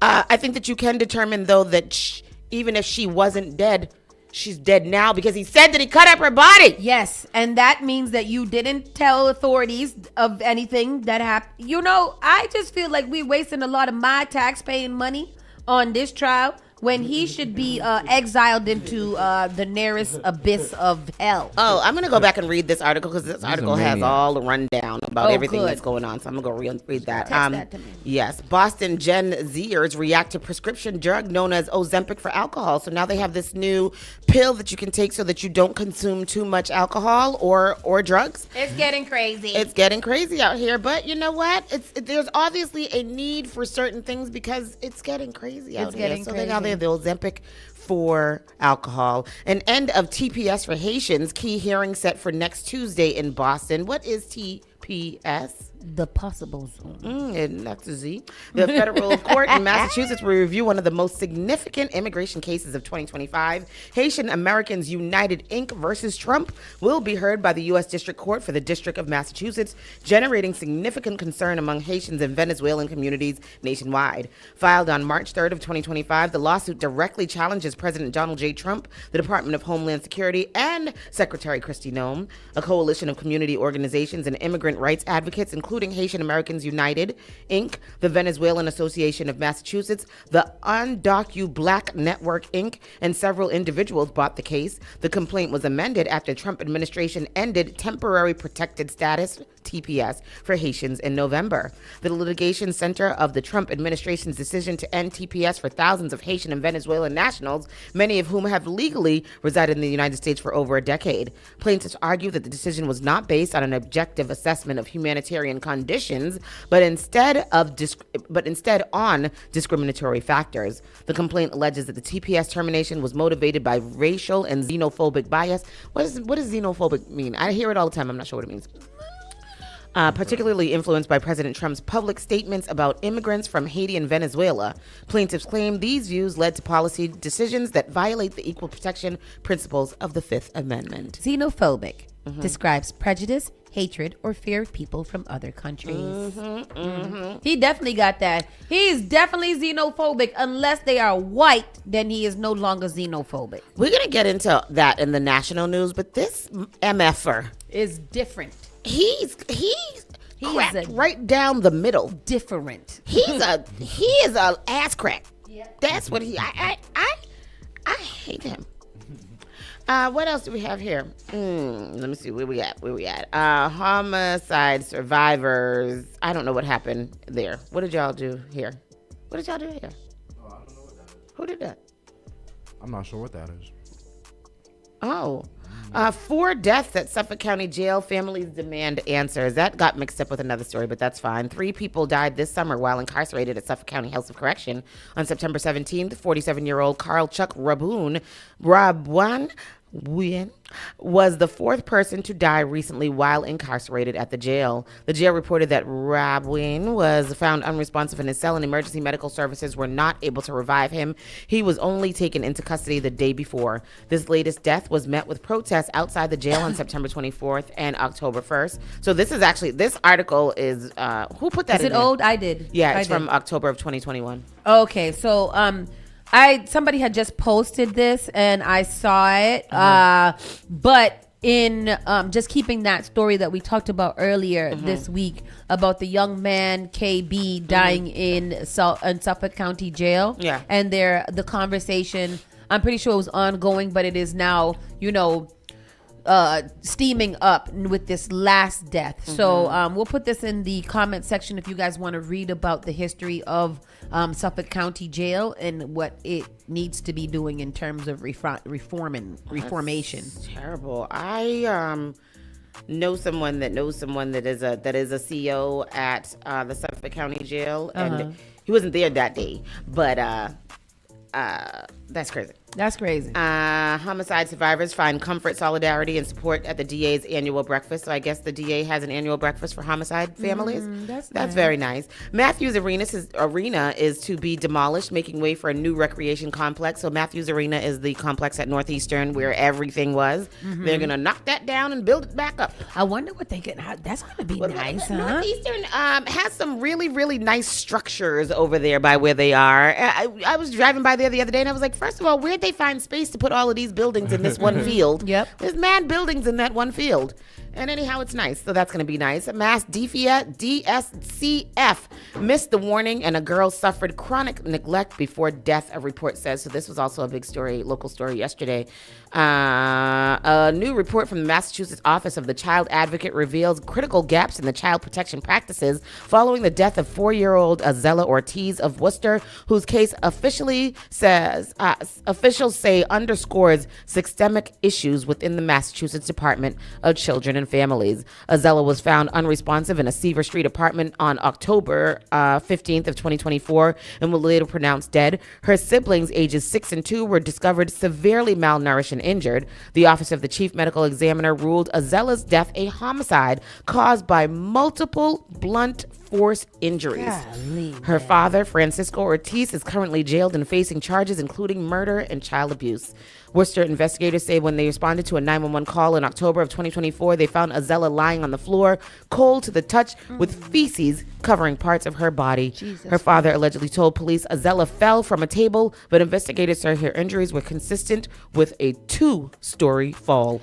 S3: I think that you can determine, though, that even if she wasn't dead, she's dead now, because he said that he cut up her body.
S2: Yes, and that means that you didn't tell authorities of anything that happened. You know, I just feel like we're wasting a lot of my tax-paying money on this trial, when he should be exiled into the nearest abyss of hell.
S3: Oh, I'm going to go back and read this article, because this article has all the rundown about everything that's going on. So I'm going to go read that.
S2: Text that to me.
S3: Yes. Boston Gen Zers react to prescription drug known as Ozempic for alcohol. So now they have this new pill that you can take so that you don't consume too much alcohol or drugs.
S2: It's getting crazy.
S3: It's getting crazy out here. But you know what? There's obviously a need for certain things, because it's getting crazy out here. So now they have the Ozempic for alcohol. An end of TPS for Haitians. Key hearing set for next Tuesday in Boston. What is TPS?
S2: the possible zone.
S3: And that's a Z. The federal court in Massachusetts will review one of the most significant immigration cases of 2025. Haitian Americans United, Inc. versus Trump will be heard by the U.S. District Court for the District of Massachusetts, generating significant concern among Haitians and Venezuelan communities nationwide. Filed on March 3rd of 2025, the lawsuit directly challenges President Donald J. Trump, the Department of Homeland Security, and Secretary Kristi Noem. A coalition of community organizations and immigrant rights advocates, including Haitian Americans United, Inc., the Venezuelan Association of Massachusetts, the Undocu Black Network, Inc., and several individuals brought the case. The complaint was amended after the Trump administration ended temporary protected status, TPS, for Haitians in November. The litigation center of the Trump administration's decision to end TPS for thousands of Haitian and Venezuelan nationals, many of whom have legally resided in the United States for over a decade. Plaintiffs argue that the decision was not based on an objective assessment of humanitarian conditions, but instead on discriminatory factors. The complaint alleges that the TPS termination was motivated by racial and xenophobic bias. What does xenophobic mean? I hear it all the time. I'm not sure what it means. Particularly influenced by President Trump's public statements about immigrants from Haiti and Venezuela. Plaintiffs claim these views led to policy decisions that violate the equal protection principles of the Fifth Amendment.
S2: Xenophobic describes prejudice, hatred, or fear of people from other countries. He definitely got that. He's definitely xenophobic. Unless they are white, then he is no longer xenophobic.
S3: We're going to get into that in the national news, but this MFer
S2: is different.
S3: He's cracked right down the middle.
S2: Different.
S3: He is a ass crack. Yeah. That's what I hate him. What else do we have here? Let me see where we at. Homicide survivors. I don't know what happened there. What did y'all do here?
S4: Oh, I don't know what that is.
S3: Who did that?
S4: I'm not sure what that is.
S3: Oh. 4 deaths at Suffolk County Jail. Families demand answers. That got mixed up with another story, but that's fine. 3 people died this summer while incarcerated at Suffolk County House of Correction. On September 17th, 47-year-old Carl Chuck Rabwan was the 4th person to die recently while incarcerated at the jail. The jail reported that Rabwan was found unresponsive in his cell and emergency medical services were not able to revive him. He was only taken into custody the day before. This latest death was met with protests outside the jail on September 24th and October 1st. So this article is, who put that in?
S2: Is it old? I did.
S3: Yeah, it's from October of 2021.
S2: Okay, so somebody had just posted this and I saw it, but in just keeping that story that we talked about earlier this week about the young man KB dying in Suffolk County Jail, and the conversation, I'm pretty sure it was ongoing, but it is now, steaming up with this last death. So we'll put this in the comment section if you guys want to read about the history of Suffolk County Jail and what it needs to be doing in terms of reformation.
S3: That's terrible. I know someone that is a CEO at the Suffolk County Jail, and he wasn't there that day, but that's crazy.
S2: That's crazy.
S3: Homicide survivors find comfort, solidarity, and support at the DA's annual breakfast. So I guess the DA has an annual breakfast for homicide families.
S2: That's
S3: nice. Very nice. Matthews Arena is to be demolished, making way for a new recreation complex. So Matthews Arena is the complex at Northeastern where everything was. They're going to knock that down and build it back up.
S2: I wonder what they get. That's going to be nice, huh?
S3: Northeastern has some really, really nice structures over there by where they are. I was driving by there the other day and I was like, first of all, where'd they find space to put all of these buildings in this one field? There's mad buildings in that one field. And anyhow, it's nice. So that's going to be nice. Mass DSCF missed the warning and a girl suffered chronic neglect before death, a report says. So this was also a big story, local story yesterday. A new report from the Massachusetts Office of the Child Advocate reveals critical gaps in the child protection practices following the death of 4-year-old Azella Ortiz of Worcester, whose case officials say underscores systemic issues within the Massachusetts Department of Children and families. Azella was found unresponsive in a Seaver Street apartment on October 15th of 2024 and was later pronounced dead. Her siblings, ages 6 and 2, were discovered severely malnourished and injured. The Office of the Chief Medical Examiner ruled Azella's death a homicide caused by multiple blunt force injuries.
S2: Golly,
S3: her father, Francisco Ortiz, is currently jailed and facing charges including murder and child abuse. Worcester investigators say when they responded to a 911 call in October of 2024, they found Azella lying on the floor, cold to the touch, with feces covering parts of her body.
S2: Jesus.
S3: Her father allegedly told police Azella fell from a table, but investigators say her injuries were consistent with a 2-story fall.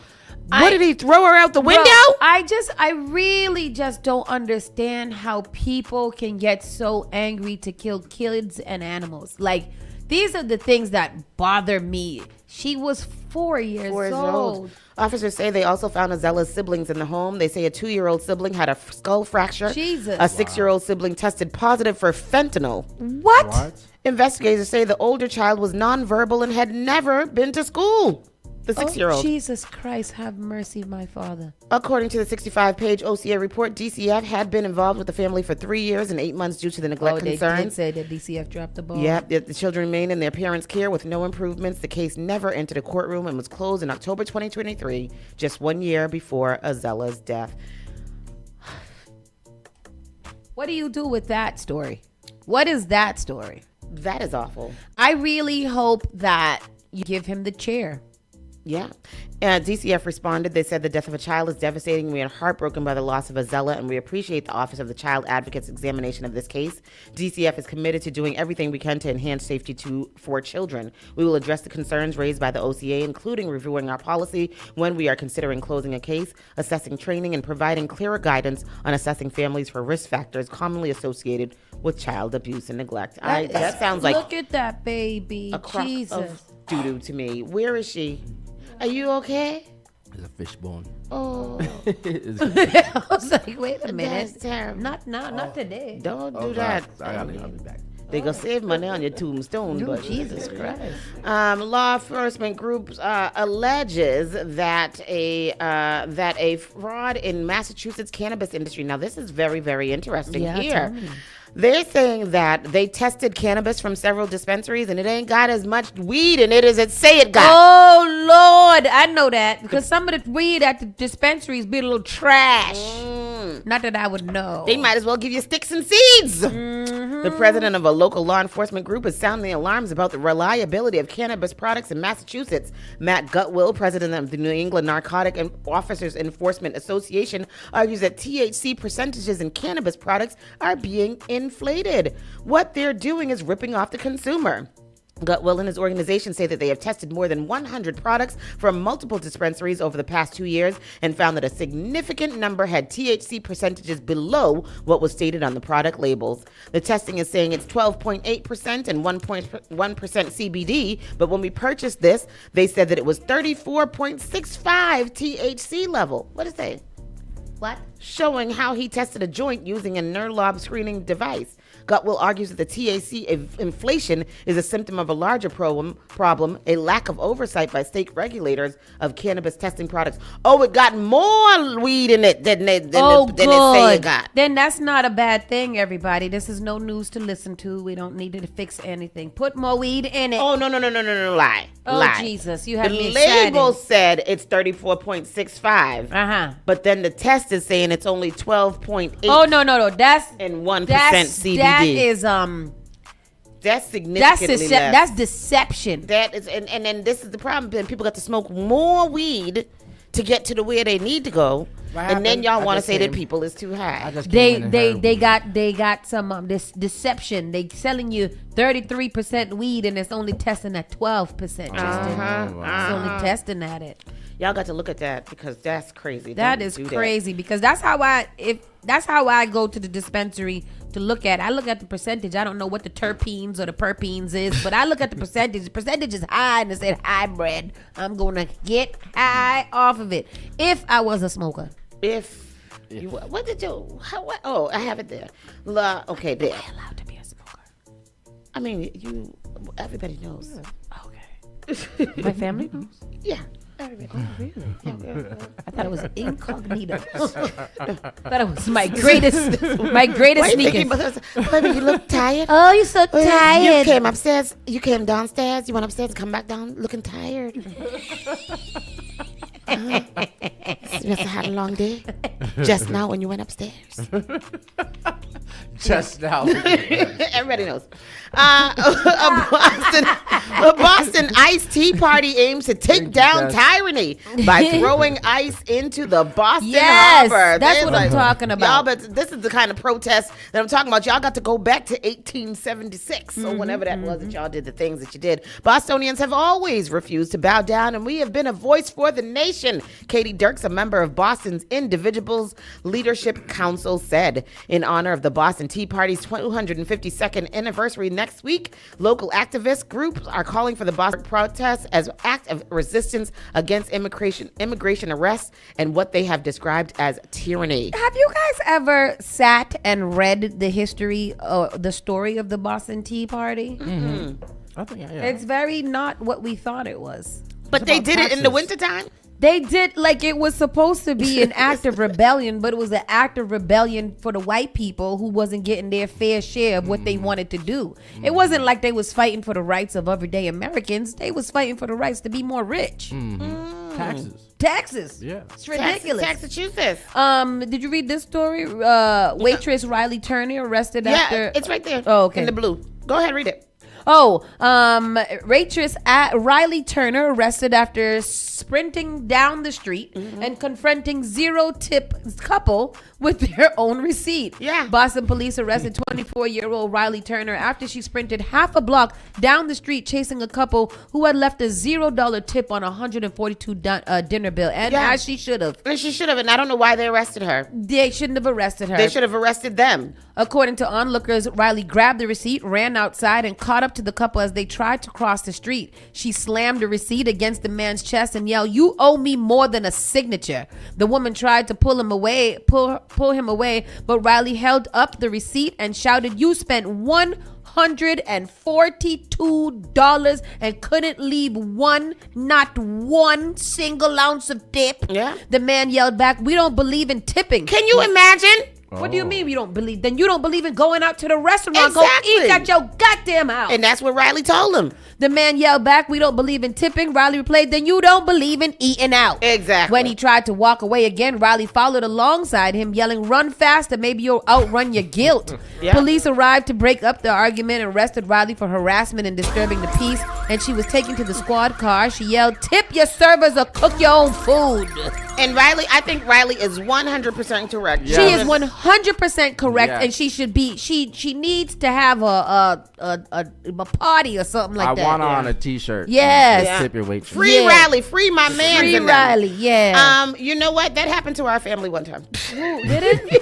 S3: What, did he throw her out the window?
S2: I really just don't understand how people can get so angry to kill kids and animals. Like, these are the things that bother me. She was 4 years old.
S3: Officers say they also found Azella's siblings in the home. They say a 2-year-old sibling had a skull fracture.
S2: Jesus.
S3: A 6-year-old sibling tested positive for fentanyl.
S2: What?
S3: Investigators say the older child was nonverbal and had never been to school. The 6-year-old.
S2: Jesus Christ, have mercy, my father.
S3: According to the 65-page OCA report, DCF had been involved with the family for 3 years and 8 months due to the neglect concerns.
S2: They did say that DCF dropped the ball.
S3: Yep, the children remain in their parents' care with no improvements. The case never entered a courtroom and was closed in October 2023, just 1 year before Azella's death.
S2: What do you do with that story? What is that story?
S3: That is awful.
S2: I really hope that you give him the chair.
S3: Yeah. DCF responded. They said the death of a child is devastating. We are heartbroken by the loss of Azella, and we appreciate the Office of the Child Advocate's examination of this case. DCF is committed to doing everything we can to enhance safety for children. We will address the concerns raised by the OCA, including reviewing our policy when we are considering closing a case, assessing training, and providing clearer guidance on assessing families for risk factors commonly associated with child abuse and neglect. That sounds like...
S2: Look at that baby.
S3: A crock
S2: Jesus.
S3: of doo-doo to me. Where is she? Are you okay?
S4: It's a fishbone.
S3: Oh.
S2: I was like, wait a minute.
S3: That's terrible.
S2: Not today.
S3: Don't do that.
S4: I'll be back.
S3: They gonna save money on your tombstone.
S2: Oh,
S3: But
S2: Jesus Christ.
S3: Law enforcement groups alleges that a fraud in Massachusetts cannabis industry. Now this is very, very interesting here. They're saying that they tested cannabis from several dispensaries and it ain't got as much weed in it as it say it got.
S2: Oh, Lord. I know that because some of the weed at the dispensaries be a little trash. Not that I would know.
S3: They might as well give you sticks and seeds. The president of a local law enforcement group is sounding alarms about the reliability of cannabis products in Massachusetts. Matt Gutwill, president of the New England Narcotic and Officers Enforcement Association, argues that THC percentages in cannabis products are being inflated. What they're doing is ripping off the consumer. Gutwill and his organization say that they have tested more than 100 products from multiple dispensaries over the past 2 years and found that a significant number had THC percentages below what was stated on the product labels. The testing is saying it's 12.8% and 1.1% CBD, but when we purchased this, they said that it was 34.65 THC level. What is that?
S2: What?
S3: Showing how he tested a joint using a Nerlob screening device. Gutwill argues that the THC inflation is a symptom of a larger problem, a lack of oversight by state regulators of cannabis testing products. Oh, it got more weed in it than it say it got.
S2: Then that's not a bad thing, everybody. This is no news to listen to. We don't need to fix anything. Put more weed in it.
S3: Oh, no, lie.
S2: Oh,
S3: lie.
S2: Jesus, you have me
S3: excited. The label said it's 34.65.
S2: Uh-huh.
S3: But then the test is saying it's only 12.8.
S2: Oh, no. That's...
S3: And 1% CBD.
S2: That is
S3: that's significantly less.
S2: That's deception.
S3: That is, and then this is the problem. Then people got to smoke more weed to get to the where they need to go, and then y'all want to say that people is too high.
S2: They got some this deception. They selling you 33% weed and it's only testing at 12%. It's only testing at it.
S3: Y'all got to look at that because that's crazy.
S2: That is crazy because that's how I go to the dispensary to look at. I look at the percentage. I don't know what the terpenes or the perpenes is, but I look at the percentage. The percentage is high and it said hybrid. I'm gonna get high off of it if I was a smoker.
S3: What did you? Oh, I have it there. Okay, there.
S2: Am I allowed to be a smoker?
S3: I mean, everybody knows.
S2: Okay. My family knows.
S3: Yeah.
S2: Really? I thought it was incognito. I thought it was my greatest sneakers.
S3: Baby, you look tired.
S2: Oh, you're so tired.
S3: You came upstairs. You came downstairs. You went upstairs. Come back down looking tired. You must have had a long day. Just now when you went upstairs.
S4: Just now.
S3: Everybody knows. A Boston iced tea party aims to take down tyranny by throwing ice into the Boston Harbor.
S2: That's what I'm talking about.
S3: Y'all, but this is the kind of protest that I'm talking about. Y'all got to go back to 1876 or whenever that was that y'all did the things that you did. Bostonians have always refused to bow down, and we have been a voice for the nation. Katie Dirks, a member of Boston's Individuals Leadership Council, said in honor of the Boston Tea Party's 252nd anniversary next week, local activist groups are calling for the Boston protests as an act of resistance against immigration arrests and what they have described as tyranny.
S2: Have you guys ever sat and read the history or the story of the Boston Tea Party?
S4: Mm-hmm. I think, yeah.
S2: It's very not what we thought it was.
S3: But they did it in the wintertime?
S2: They did, like, it was supposed to be an act of rebellion, but it was an act of rebellion for the white people who wasn't getting their fair share of what they wanted to do. It wasn't like they was fighting for the rights of everyday Americans. They was fighting for the rights to be more rich. Taxes.
S4: Yeah.
S2: It's ridiculous.
S3: Massachusetts.
S2: Did you read this story? Waitress Riley Turner arrested after...
S3: Yeah, it's right there.
S2: Oh, okay.
S3: In the blue. Go ahead, read it.
S2: Waitress Riley Turner arrested after sprinting down the street and confronting zero-tip couple with their own receipt.
S3: Yeah.
S2: Boston police arrested 24-year-old Riley Turner after she sprinted half a block down the street chasing a couple who had left a $0 tip on a $142 dinner bill. And as she should have.
S3: And she should have, and I don't know why they arrested her.
S2: They shouldn't have arrested her.
S3: They should have arrested them.
S2: According to onlookers, Riley grabbed the receipt, ran outside, and caught up to the couple as they tried to cross the street. She slammed the receipt against the man's chest and yelled, "You owe me more than a signature." The woman tried to pull him away, but Riley held up the receipt and shouted, "You spent $142 and couldn't leave not one single ounce of tip."
S3: Yeah.
S2: The man yelled back, "We don't believe in tipping."
S3: Can you imagine?
S2: What do you mean you don't believe? Then you don't believe in going out to the restaurant.
S3: Exactly.
S2: Go eat at your goddamn house.
S3: And that's what Riley told him.
S2: The man yelled back, "We don't believe in tipping." Riley replied, "Then you don't believe in eating out."
S3: Exactly.
S2: When he tried to walk away again, Riley followed alongside him, yelling, "Run faster, maybe you'll outrun your guilt."
S3: Yeah.
S2: Police arrived to break up the argument and arrested Riley for harassment and disturbing the peace, and she was taken to the squad car. She yelled, "Tip your servers or cook your own food."
S3: And Riley, I think Riley is 100% correct.
S2: Yeah. She is 100% correct,
S4: Yeah.
S2: and she should be. She needs to have a party or something like that.
S4: I want her on a T-shirt.
S2: Yes.
S3: Yeah.
S4: Tip your waitress.
S3: Free Riley, free my man.
S2: Free Riley, yeah.
S3: You know what? That happened to our family one time.
S2: Ooh, did it?
S3: We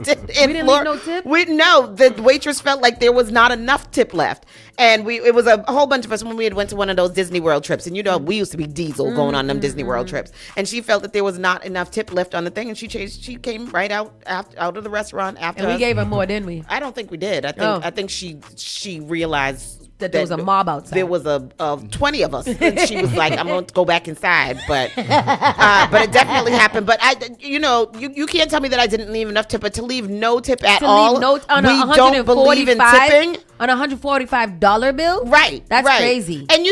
S2: didn't leave no tip?
S3: No, the waitress felt like there was not enough tip left. And it was a whole bunch of us when we had went to one of those Disney World trips. And you know, we used to be diesel going on them Disney World trips. And she felt that there was not enough tip left on the thing. And she came right out of the restaurant after
S2: And we
S3: us.
S2: gave her more, didn't we?
S3: I don't think we did. I think she realized
S2: that there was a mob outside.
S3: There was a 20 of us. And she was like, "I'm going to go back inside." But it definitely happened. But you can't tell me that I didn't leave enough tip. But to leave no tip at all,
S2: we
S3: don't believe in tipping.
S2: On a $145 bill?
S3: Right.
S2: That's
S3: right.
S2: crazy.
S3: And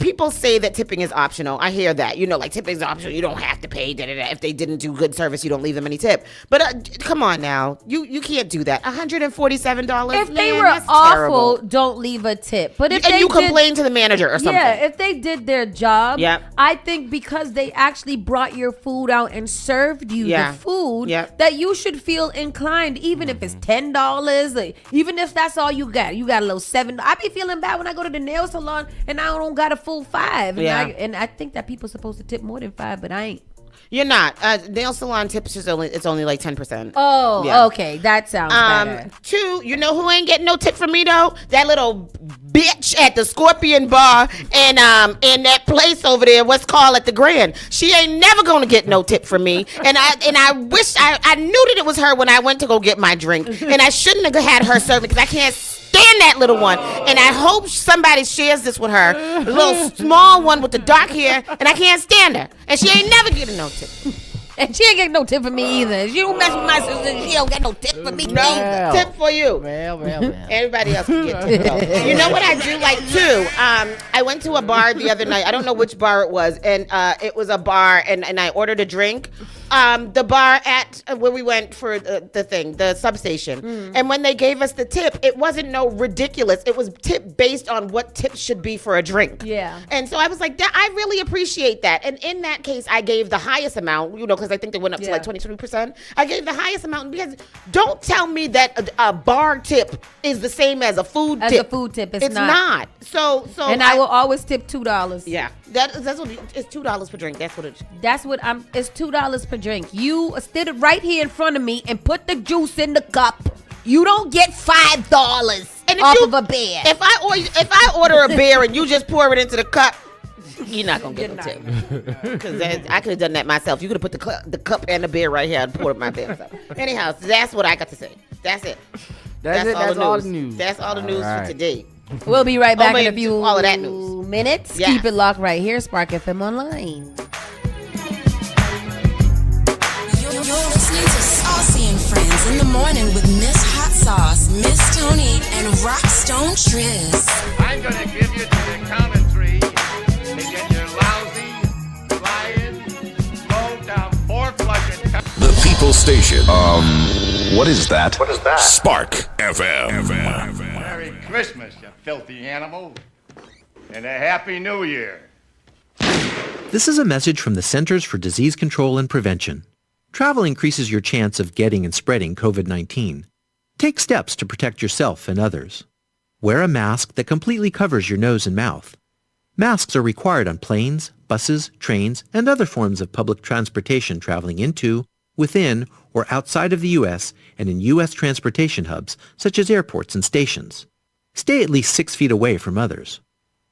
S3: people say that tipping is optional. I hear that. Like tipping is optional. You don't have to pay. If they didn't do good service, you don't leave them any tip. But come on now. You can't do that. $147.
S2: If they were awful, don't leave a tip. But if
S3: you complain to the manager or something.
S2: Yeah, if they did their job,
S3: Yep.
S2: I think because they actually brought your food out and served you the food,
S3: Yep.
S2: that you should feel inclined, even if it's $10, even if that's all you got. You got a little $7. I be feeling bad when I go to the nail salon and I don't got a full $5. And I think that people supposed to tip more than $5, but I ain't.
S3: You're not. Nail salon tips it's only like 10%.
S2: Oh,
S3: Yeah.
S2: okay. That sounds better.
S3: 2, you know who ain't getting no tip from me though? That little bitch at the Scorpion Bar and in that place over there, what's called at the Grand. She ain't never gonna get no tip from me. And I wish I knew that it was her when I went to go get my drink. And I shouldn't have had her serve me because I can't stand stand that little one. And I hope somebody shares this with her. The little small one with the dark hair, and I can't stand her. And she ain't never getting no tip.
S2: And she ain't get no tip for me either. She don't mess with my sister. She don't get no tip for me.
S3: No tip for you.
S2: Well.
S3: Everybody else can get tips. Though. You know what I do like too? I went to a bar the other night. I don't know which bar it was, and it was a bar, and I ordered a drink. The bar at where we went for the substation. And when they gave us the tip, it wasn't no ridiculous. It was tip based on what tips should be for a drink.
S2: Yeah.
S3: And so I was like, I really appreciate that. And in that case, I gave the highest amount, because I think they went up to like 20%. I gave the highest amount because don't tell me that a bar tip is the same as a food tip.
S2: As a food tip, it's not.
S3: So and
S2: I will always tip $2.
S3: Yeah. That's what it's $2 per drink. That's what it is.
S2: It's $2 per drink. You stood it right here in front of me and put the juice in the cup. You don't get $5 off of a beer.
S3: If I order a beer and you just pour it into the cup, you're not gonna get no tip. Because I could have done that myself. You could have put the cup and the beer right here and poured my beer. So. Anyhow, that's what I got to say. That's it.
S4: That's all the news.
S3: That's all the news for today.
S2: We'll be right back in a few
S3: all of that news.
S2: minutes.
S3: Yeah.
S2: Keep it locked right here, Spark FM Online.
S1: You're listening to Saucy and Friends in the morning with Miss Hot Sauce, Miss Tony, and Rockstone Triz.
S13: I'm gonna give you to the count of 3 to get your lousy, flying, slow down, 4-flushing.
S5: The People Station.
S11: What is that?
S13: What is that?
S5: Spark FM.
S13: Merry Christmas, you filthy animal, and a Happy New Year.
S14: This is a message from the Centers for Disease Control and Prevention. Travel increases your chance of getting and spreading COVID-19. Take steps to protect yourself and others. Wear a mask that completely covers your nose and mouth. Masks are required on planes, buses, trains, and other forms of public transportation traveling into, within, or outside of the U.S. and in U.S. transportation hubs such as airports and stations. Stay at least 6 feet away from others.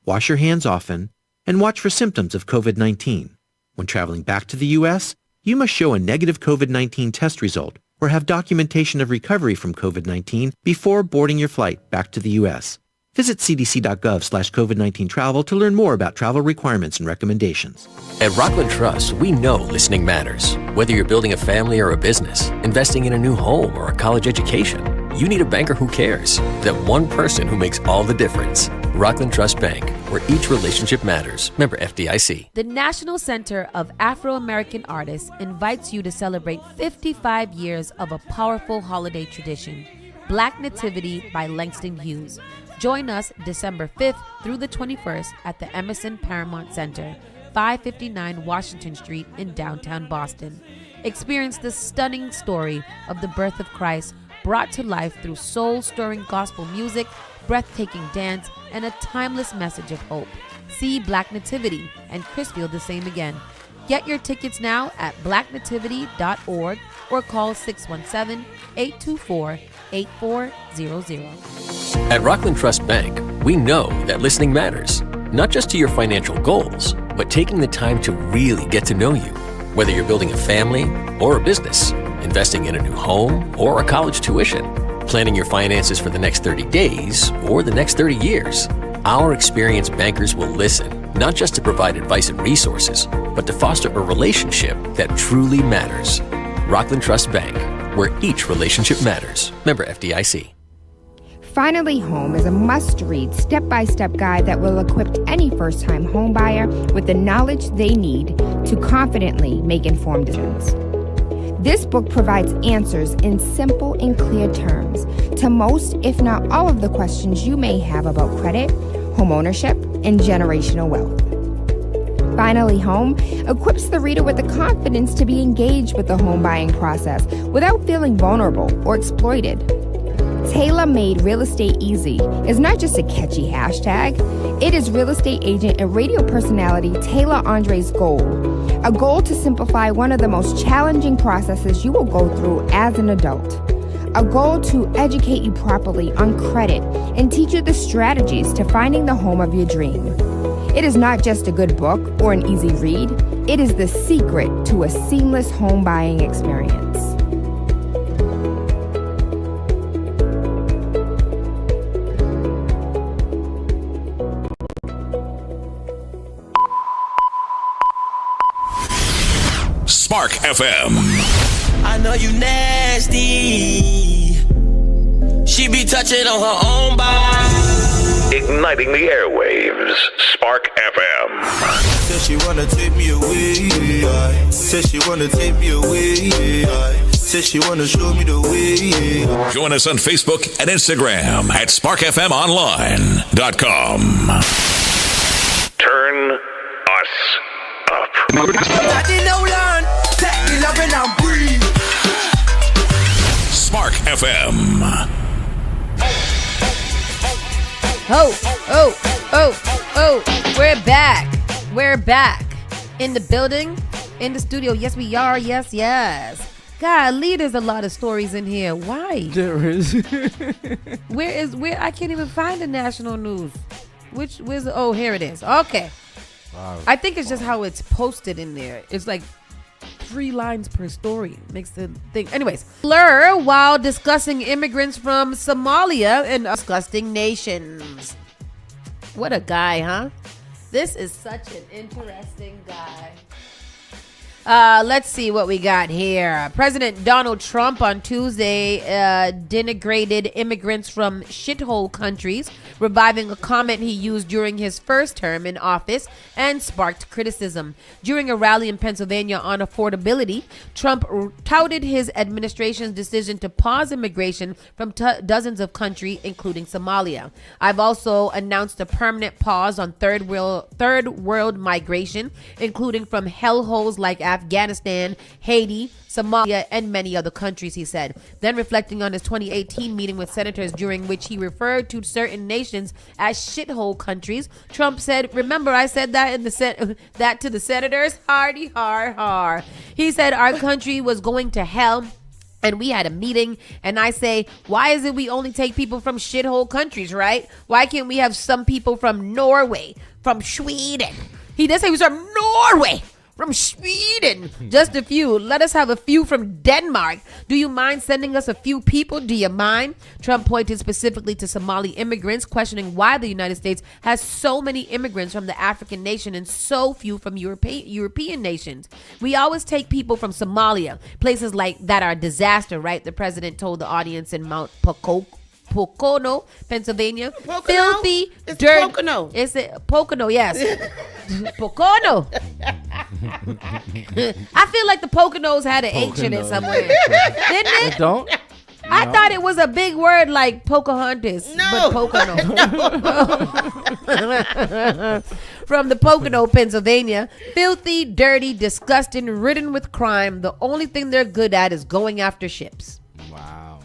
S14: Wash your hands often, and watch for symptoms of COVID-19. When traveling back to the U.S., you must show a negative COVID-19 test result or have documentation of recovery from COVID-19 before boarding your flight back to the U.S. Visit cdc.gov/COVID-19 travel to learn more about travel requirements and recommendations.
S15: At Rockland Trust, we know listening matters. Whether you're building a family or a business, investing in a new home or a college education, you need a banker who cares. That one person who makes all the difference. Rockland Trust Bank, where each relationship matters. Member FDIC.
S2: The National Center of Afro-American Artists invites you to celebrate 55 years of a powerful holiday tradition, Black Nativity by Langston Hughes. Join us December 5th through the 21st at the Emerson Paramount Center, 559 Washington Street in downtown Boston. Experience the stunning story of the birth of Christ brought to life through soul-stirring gospel music, breathtaking dance, and a timeless message of hope. See Black Nativity and Chris feel the same again. Get your tickets now at blacknativity.org or call 617-824-8400.
S15: At Rockland Trust Bank, we know that listening matters, not just to your financial goals, but taking the time to really get to know you. Whether you're building a family or a business, investing in a new home or a college tuition, planning your finances for the next 30 days or the next 30 years, our experienced bankers will listen, not just to provide advice and resources, but to foster a relationship that truly matters. Rockland Trust Bank, where each relationship matters. Member FDIC.
S16: Finally Home is a must-read step-by-step guide that will equip any first-time homebuyer with the knowledge they need to confidently make informed decisions. This book provides answers in simple and clear terms to most, if not all, of the questions you may have about credit, home ownership, and generational wealth. Finally Home equips the reader with the confidence to be engaged with the home buying process without feeling vulnerable or exploited. Tailor-Made Real Estate Easy is not just a catchy hashtag. It is real estate agent and radio personality Taylor Andre's goal. A goal to simplify one of the most challenging processes you will go through as an adult. A goal to educate you properly on credit and teach you the strategies to finding the home of your dream. It is not just a good book or an easy read. It is the secret to a seamless home buying experience.
S5: Spark FM.
S17: I know you nasty. She be touching on her own body.
S5: Igniting the airwaves. Spark FM.
S17: Said she wanna take me away. Said she wanna take me away. Said she wanna show me the way.
S5: Join us on Facebook and Instagram at sparkfmonline.com. Turn us up. Spark FM.
S2: Oh, we're back. We're back. In the building, in the studio. Yes, we are. Yes. Golly, there's a lot of stories in here. Why?
S4: There is.
S2: Where? I can't even find the national news. Here it is. Okay.
S4: Wow.
S2: I think it's just how it's posted in there. It's like 3 lines per story. Makes the thing. Anyways, blur while discussing immigrants from Somalia and disgusting nations. What a guy, huh? This is such an interesting guy. Let's see what we got here. President Donald Trump on Tuesday denigrated immigrants from shithole countries, reviving a comment he used during his first term in office and sparked criticism. During a rally in Pennsylvania on affordability, Trump touted his administration's decision to pause immigration from dozens of countries, including Somalia. I've also announced a permanent pause on third world migration, including from hellholes like Afghanistan, Haiti, Somalia, and many other countries, he said. Then reflecting on his 2018 meeting with senators, during which he referred to certain nations as shithole countries, Trump said, "Remember I said that that to the senators? Hardy har har." He said our country was going to hell. And we had a meeting, and I say, why is it we only take people from shithole countries, right? Why can't we have some people from Norway, from Sweden? He did say he was from Norway, from Sweden. Just a few. Let us have a few from Denmark. Do you mind sending us a few people? Do you mind? Trump pointed specifically to Somali immigrants, questioning why the United States has so many immigrants from the African nation and so few from European nations. We always take people from Somalia, places like that are a disaster, right? The president told the audience in Mount Pocono, Pennsylvania. Filthy,
S3: it's
S2: dirt.
S3: Pocono.
S2: It's Pocono, yes. Pocono. I feel like the Poconos had an H in it somewhere. Didn't it?
S4: It don't?
S2: I thought it was a big word like Pocahontas, but Pocono. From the Pocono, Pennsylvania. Filthy, dirty, disgusting, ridden with crime. The only thing they're good at is going after ships.
S4: Wow.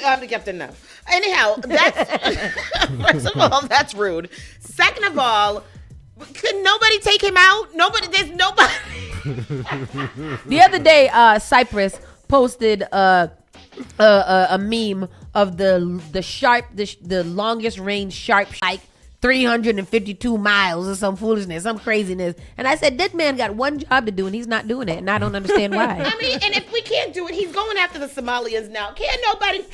S3: I'm the captain now. Anyhow, that's first of all, that's rude. Second of all, could nobody take him out? There's nobody.
S2: The other day, Cyprus posted a meme of the longest range sharp, like 352 miles or some foolishness, some craziness. And I said, this man got one job to do and he's not doing it. And I don't understand why.
S3: I mean, and if we can't do it, he's going after the Somalians now. Can't nobody...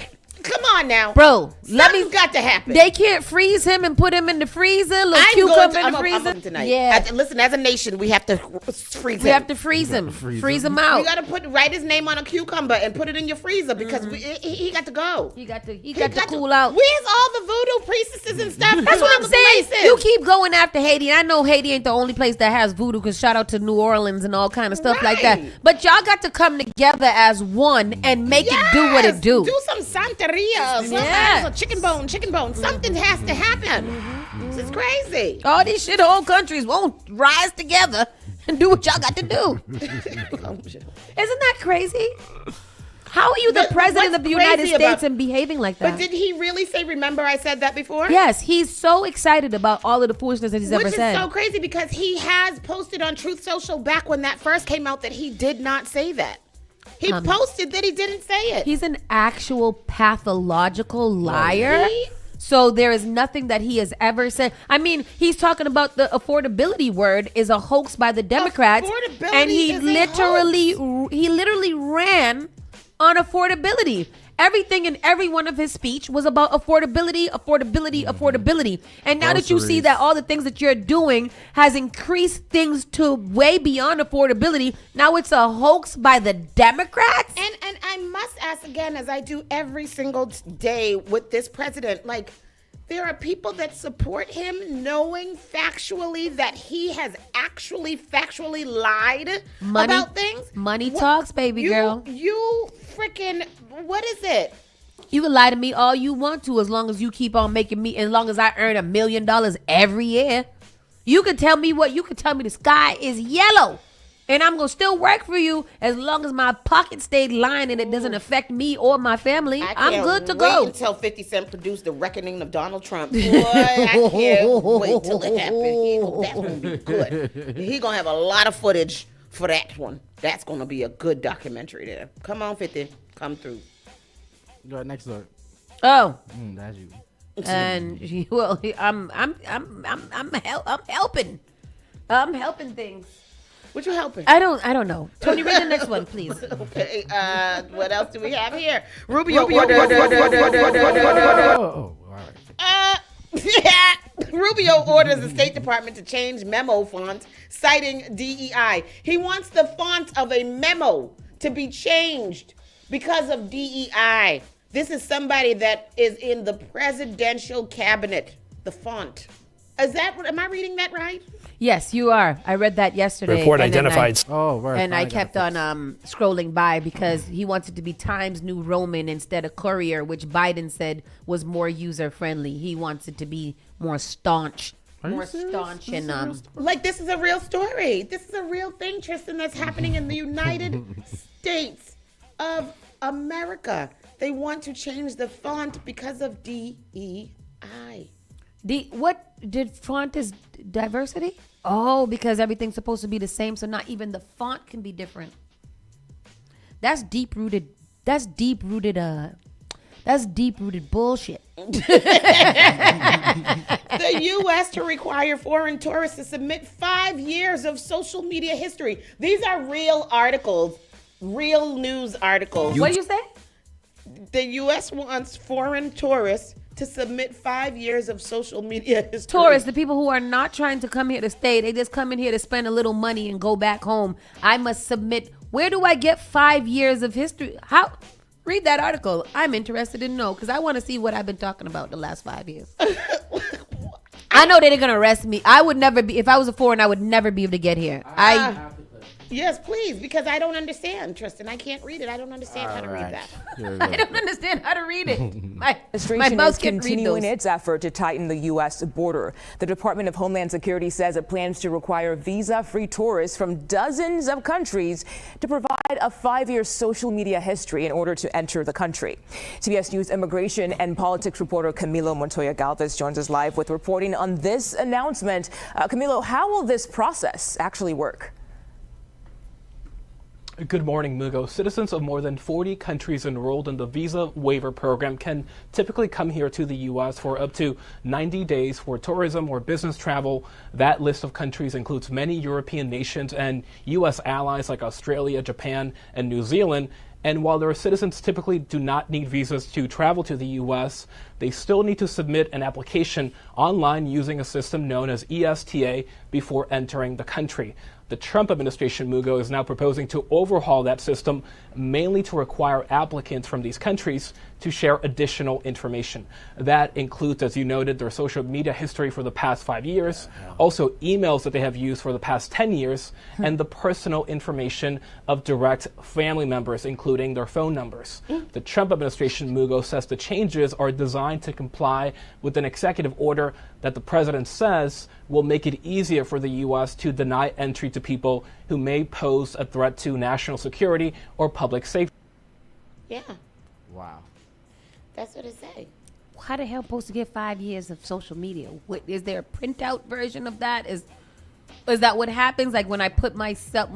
S3: Come on now.
S2: Bro,
S3: something's got to happen.
S2: They can't freeze him and put him in the freezer, cucumber in the freezer.
S3: Tonight.
S2: Yeah.
S3: Listen, as a nation, we have to freeze him.
S2: We have to freeze him. Freeze him out.
S3: You got to write his name on a cucumber and put it in your freezer because he got to go.
S2: He got to cool out.
S3: Where's all the voodoo priestesses and stuff?
S2: That's what I'm saying. You keep going after Haiti. And I know Haiti ain't the only place that has voodoo, because shout out to New Orleans and all kind of stuff like that. But y'all got to come together as one and make it do what it do.
S3: Do some Santeria. A chicken bone. Something has to happen. This is crazy.
S2: All these shithole countries won't rise together and do what y'all got to do. Isn't that crazy? How are you the president of the United States and behaving like that?
S3: But did he really say, remember I said that before?
S2: Yes, he's so excited about all of the foolishness that he's ever said.
S3: Which is so crazy because he has posted on Truth Social back when that first came out that he did not say that. He posted that he didn't say it.
S2: He's an actual pathological liar. So there is nothing that he has ever said. I mean, he's talking about the affordability word is a hoax by the Democrats.
S3: Affordability
S2: and he
S3: is a hoax.
S2: literally ran on affordability. Everything in every one of his speech was about affordability. And now that you see that all the things that you're doing has increased things to way beyond affordability, now it's a hoax by the Democrats.
S3: And I must ask again, as I do every single day with this president, like, there are people that support him knowing factually that he has actually factually lied about things.
S2: Money talks, baby girl.
S3: You freaking, what is it?
S2: You can lie to me all you want to, as long as you keep on making me, as long as I earn $1 million every year. You can tell me the sky is yellow. And I'm going to still work for you as long as my pocket stayed lined and it doesn't affect me or my family. I'm good to go.
S3: Until 50 Cent produced The Reckoning of Donald Trump. Boy, I can't wait till it happens. That's going to be good. He's going to have a lot of footage for that one. That's going to be a good documentary there. Come on, 50. Come through.
S4: Go ahead, next door.
S2: Oh.
S4: That's you.
S2: And I'm helping. I'm helping things.
S3: What you helping?
S2: I don't know. Tony, read the next one, please.
S3: Okay. What else do we have here? Rubio orders the State Department to change memo font, citing DEI. He wants the font of a memo to be changed because of DEI. This is somebody that is in the presidential cabinet. The font. Am I reading that right?
S2: Yes, you are. I read that yesterday.
S18: Report identified.
S2: I kept on scrolling by because he wants it to be Times New Roman instead of Courier, which Biden said was more user friendly. He wants it to be more staunch. And
S3: like, this is a real story. This is a real thing, Tristan, that's happening in the United States of America. They want to change the font because of DEI.
S2: What did font is diversity? Oh, because everything's supposed to be the same, so not even the font can be different. That's deep rooted bullshit.
S3: The U.S. to require foreign tourists to submit 5 years of social media history. These are real articles, real news articles.
S2: What do you say?
S3: The U.S. wants foreign tourists to submit 5 years of social media history.
S2: Tourists, the people who are not trying to come here to stay, they just come in here to spend a little money and go back home. I must submit. Where do I get 5 years of history? How? Read that article. I'm interested in know because I want to see what I've been talking about the last 5 years. I know they're gonna arrest me. I would never be, if I was a foreign, I would never be able to get here.
S3: Yes, please, because I don't understand, Tristan. I can't read it. I don't understand how to read that.
S2: I don't understand how to read it. My
S19: Administration
S2: mouse
S19: is
S2: can't read
S19: continuing
S2: those.
S19: its effort to tighten the U.S. border. The Department of Homeland Security says it plans to require visa-free tourists from dozens of countries to provide a 5-year social media history in order to enter the country. CBS News immigration and politics reporter Camilo Montoya Galvez joins us live with reporting on this announcement. Camilo, how will this process actually work?
S20: Good morning, Mugo. Citizens of more than 40 countries enrolled in the visa waiver program can typically come here to the U.S. for up to 90 days for tourism or business travel. That list of countries includes many European nations and U.S. allies like Australia, Japan, and New Zealand. And while their citizens typically do not need visas to travel to the U.S., they still need to submit an application online using a system known as ESTA before entering the country. The Trump administration, Mugo, is now proposing to overhaul that system, mainly to require applicants from these countries to share additional information. That includes, as you noted, their social media history for the past 5 years, also emails that they have used for the past 10 years, and the personal information of direct family members, including their phone numbers. The Trump administration, Mugo, says the changes are designed to comply with an executive order that the president says will make it easier for the U.S. to deny entry to people who may pose a threat to national security or public safety.
S3: Yeah.
S4: Wow.
S3: That's what it say.
S2: How the hell supposed to get 5 years of social media? Is there a printout version of that? Is that what happens? Like when I put myself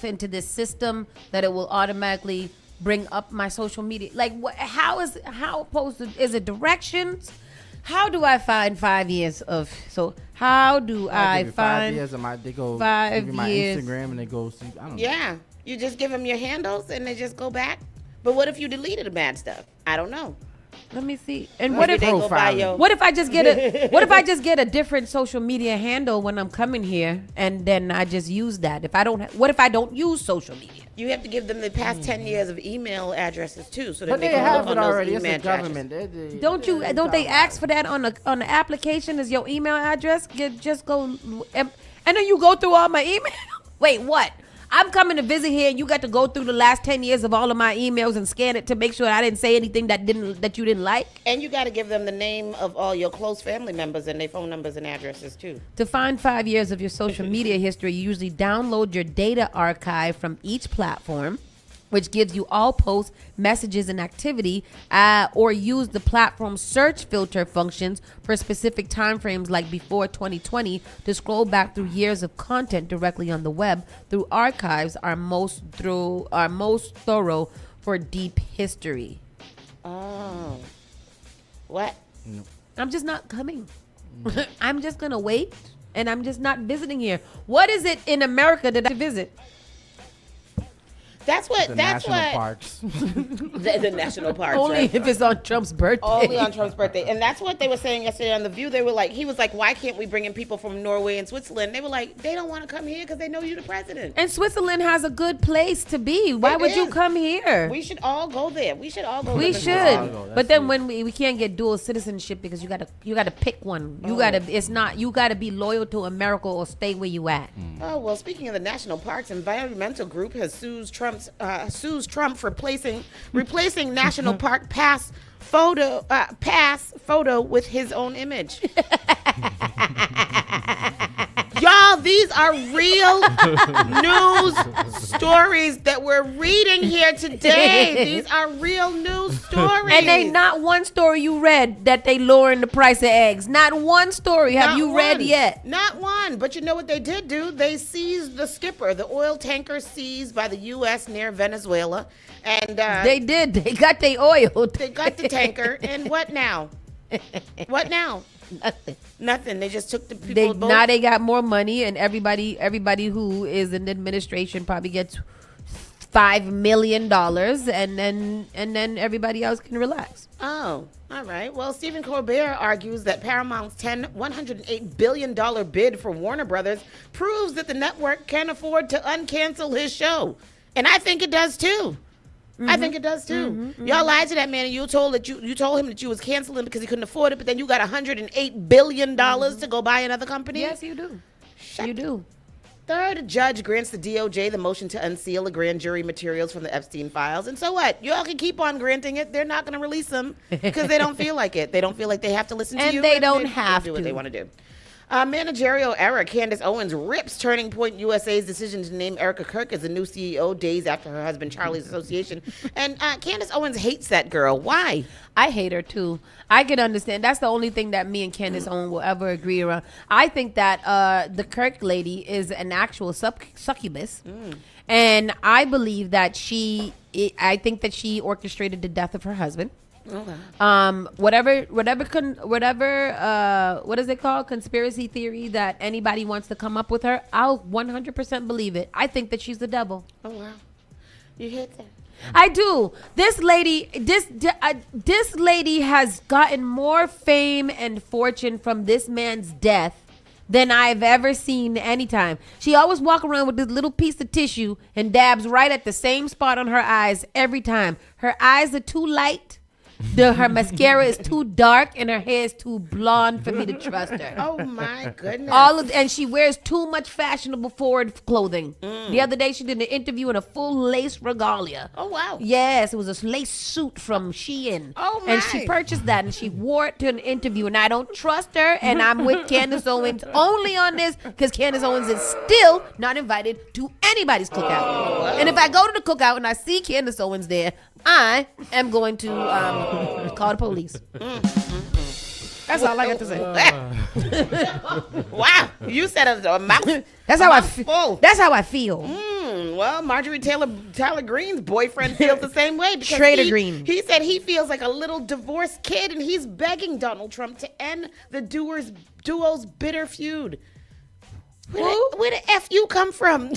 S2: into this system, that it will automatically bring up my social media? Like how opposed to, is it directions? How do I find 5 years of, so how do I find
S4: 5 years of they go
S2: 5
S4: give you my
S2: years.
S4: Instagram and they go see, I don't know.
S3: Yeah. You just give them your handles and they just go back. But what if you deleted the bad stuff? I don't know.
S2: Let me see. And
S3: What if
S2: I just get a different social media handle when I'm coming here, and then I just use that? What if I don't use social media?
S3: You have to give them the past 10 years of email addresses too, so that
S4: But
S3: they
S4: they
S3: can
S4: have
S3: look
S4: it
S3: on those
S4: already. It's
S3: email
S4: the government.
S3: addresses.
S2: Don't they ask for that on the application as your email address? Just go, and then you go through all my email. Wait, what? I'm coming to visit here, and you got to go through the last 10 years of all of my emails and scan it to make sure I didn't say anything that you didn't like.
S3: And you got to give them the name of all your close family members and their phone numbers and addresses too.
S2: To find 5 years of your social media history, you usually download your data archive from each platform, which gives you all posts, messages, and activity, or use the platform search filter functions for specific time frames like before 2020 to scroll back through years of content directly on the web. Through archives are most thorough for deep history.
S3: Oh. What?
S2: I'm just not coming. I'm just going to wait, and I'm just not visiting here. What is it in America that I visit?
S3: That's what.
S4: The
S3: That's
S4: national
S3: what.
S4: parks.
S3: The national parks.
S2: Only
S3: right?
S2: if it's on Trump's birthday.
S3: Only on Trump's birthday. And that's what they were saying yesterday on The View. He was like, why can't we bring in people from Norway and Switzerland? They were like, they don't want to come here because they know you're the president.
S2: And Switzerland has a good place to be. Why would you come here?
S3: We should all go there. We should all go.
S2: We
S3: live in
S2: should.
S3: Switzerland.
S2: But then when we can't get dual citizenship because you gotta pick one. You gotta be loyal to America or stay where you at.
S3: Oh, well, speaking of the national parks, environmental group has sues Trump for replacing national park pass photo with his own image. Y'all, these are real news stories that we're reading here today. These are real news stories.
S2: And they not one story you read that they lowering the price of eggs. Not one story have you read yet.
S3: Not one. But you know what they did do? They seized the skipper, the oil tanker seized by the U.S. near Venezuela. And
S2: they did. They got their oil.
S3: They got the tanker. And what now? What now? Nothing. They just took the people.
S2: Now they got more money, and everybody who is in the administration probably gets $5 million, and then everybody else can relax.
S3: Oh, all right. Well, Stephen Colbert argues that Paramount's $108 billion bid for Warner Brothers proves that the network can't afford to uncancel his show, and I think it does too. I think it does too. Y'all lied to that man, and you told him that you was canceling because he couldn't afford it, but then you got $108 billion to go buy another company.
S2: Yes, you do. You do.
S3: Third, judge grants the DOJ the motion to unseal the grand jury materials from the Epstein files. And so what? Y'all can keep on granting it. They're not going to release them because they don't feel like it. They don't feel like they have to listen to you.
S2: And they don't have
S3: to do
S2: to
S3: what they want to do. Managerial error. Candace Owens rips Turning Point USA's decision to name Erica Kirk as the new CEO days after her husband Charlie's association. And Candace Owens hates that girl. Why?
S2: I hate her too. I can understand. That's the only thing that me and Candace Owens will ever agree around. I think that the Kirk lady is an actual succubus. And I believe that I think that she orchestrated the death of her husband.
S3: Okay.
S2: Whatever, what is it called? Conspiracy theory that anybody wants to come up with her, I'll 100% believe it. I think that she's the devil.
S3: Oh, wow. You hate that?
S2: I do. This lady has gotten more fame and fortune from this man's death than I've ever seen anytime. She always walk around with this little piece of tissue and dabs right at the same spot on her eyes every time. Her eyes are too light. Her mascara is too dark and her hair is too blonde for me to trust her.
S3: Oh my goodness!
S2: And she wears too much fashionable forward clothing. The other day she did an interview in a full lace regalia.
S3: Oh wow!
S2: Yes, it was a lace suit from Shein.
S3: Oh my!
S2: And she purchased that and she wore it to an interview. And I don't trust her. And I'm with Candace Owens only on this because Candace Owens is still not invited to anybody's cookout.
S3: Oh, wow.
S2: And if I go to the cookout and I see Candace Owens there, I am going to call the police. That's all I got to say.
S3: Wow, you said a mouth.
S2: That's how I feel. That's how I feel.
S3: Well, Marjorie Taylor Greene's boyfriend feels the same way. Because
S2: Trader Green.
S3: He said he feels like a little divorced kid, and he's begging Donald Trump to end the duo's bitter feud. Where the F you come from?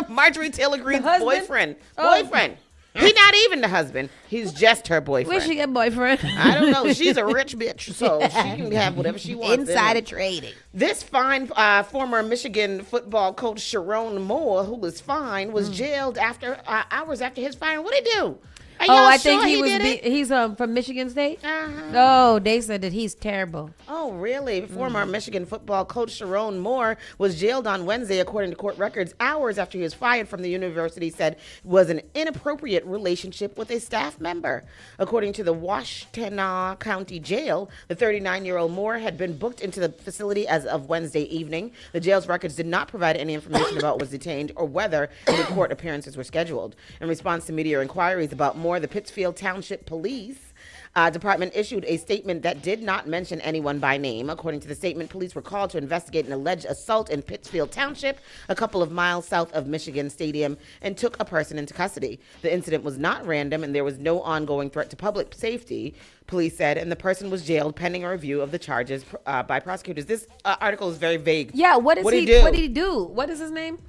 S3: Marjorie Taylor Green's boyfriend. Boyfriend. He's not even the husband. He's just her boyfriend.
S2: Where's she get boyfriend?
S3: I don't know. She's a rich bitch, so she can have whatever she wants.
S2: Insider trading.
S3: This fine former Michigan football coach Sharon Moore, who was fined, was jailed after hours after his firing. What did he do? Are y'all
S2: I
S3: sure
S2: think he's from Michigan State.
S3: Uh-huh.
S2: Oh, they said that he's terrible.
S3: Oh, really? Former Michigan football coach Sharon Moore was jailed on Wednesday, according to court records, hours after he was fired from the university, said was an inappropriate relationship with a staff member. According to the Washtenaw County Jail, the 39-year-old Moore had been booked into the facility as of Wednesday evening. The jail's records did not provide any information about what was detained or whether any court appearances were scheduled. In response to media inquiries about Moore, the Pittsfield Township Police Department issued a statement that did not mention anyone by name. According to the statement, police were called to investigate an alleged assault in Pittsfield Township, a couple of miles south of Michigan Stadium, and took a person into custody. The incident was not random, and there was no ongoing threat to public safety, police said, and the person was jailed pending a review of the charges by prosecutors. This article is very vague.
S2: Yeah, what did he do? What is his name?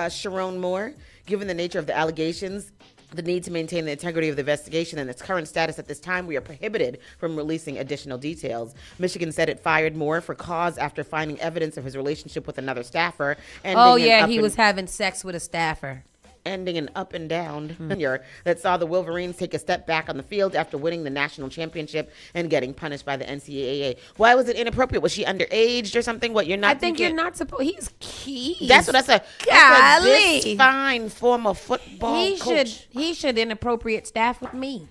S3: Sharon Moore. Given the nature of the allegations, the need to maintain the integrity of the investigation and its current status at this time, we are prohibited from releasing additional details. Michigan said it fired Moore for cause after finding evidence of his relationship with another staffer.
S2: He was having sex with a staffer.
S3: Ending an up and down tenure that saw the Wolverines take a step back on the field after winning the national championship and getting punished by the NCAA. Why was it inappropriate? Was she underage or something? What, you're not?
S2: I think you're not supposed. He's key.
S3: That's what I said.
S2: Golly.
S3: This fine former football coach.
S2: He should inappropriate staff with me.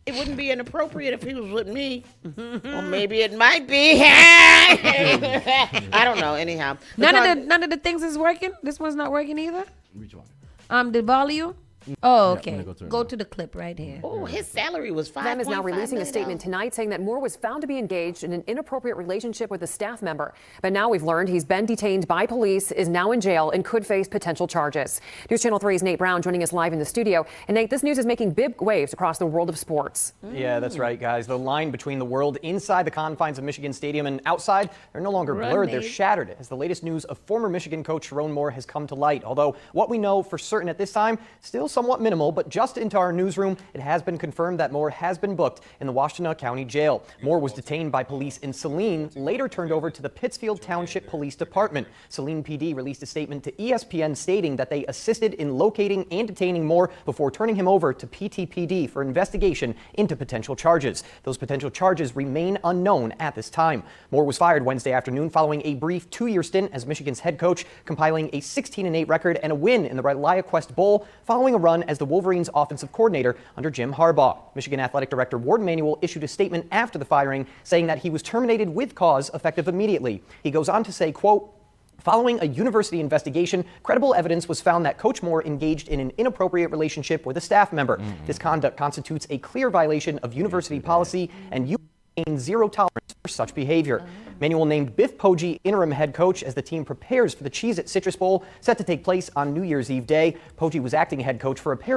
S3: It wouldn't be inappropriate if he was with me. Or maybe it might be. I don't know. Anyhow,
S2: none of the things is working. This one's not working either.
S4: Which one?
S2: The volume. Oh,
S4: Yeah,
S2: okay. Go to the clip right here.
S3: Oh, his salary was $5.5
S18: Them is now releasing a
S3: million.
S18: statement tonight saying that Moore was found to be engaged in an inappropriate relationship with a staff member. But now we've learned he's been detained by police, is now in jail, and could face potential charges. News Channel 3's Nate Brown joining us live in the studio. And Nate, this news is making big waves across the world of sports.
S21: Yeah, that's right, guys. The line between the world inside the confines of Michigan Stadium and outside, they're no longer blurred. They're shattered as the latest news of former Michigan coach Sharon Moore has come to light. Although what we know for certain at this time, still somewhat minimal, but just into our newsroom, it has been confirmed that Moore has been booked in the Washtenaw County Jail. Moore was detained by police in Saline, later turned over to the Pittsfield Township Police Department. Saline PD released a statement to ESPN stating that they assisted in locating and detaining Moore before turning him over to PTPD for investigation into potential charges. Those potential charges remain unknown at this time. Moore was fired Wednesday afternoon following a brief 2-year stint as Michigan's head coach, compiling a 16-8 record and a win in the ReliaQuest Bowl following a run as the Wolverines offensive coordinator under Jim Harbaugh. Michigan Athletic Director Warden Manuel issued a statement after the firing saying that he was terminated with cause effective immediately. He goes on to say, quote, following a university investigation, credible evidence was found that Coach Moore engaged in an inappropriate relationship with a staff member. This conduct constitutes a clear violation of university policy and you maintain zero tolerance for such behavior. Manuel named Biff Poggi interim head coach as the team prepares for the Cheez-It Citrus Bowl set to take place on New Year's Eve Day. Poggi was acting head coach for a pair.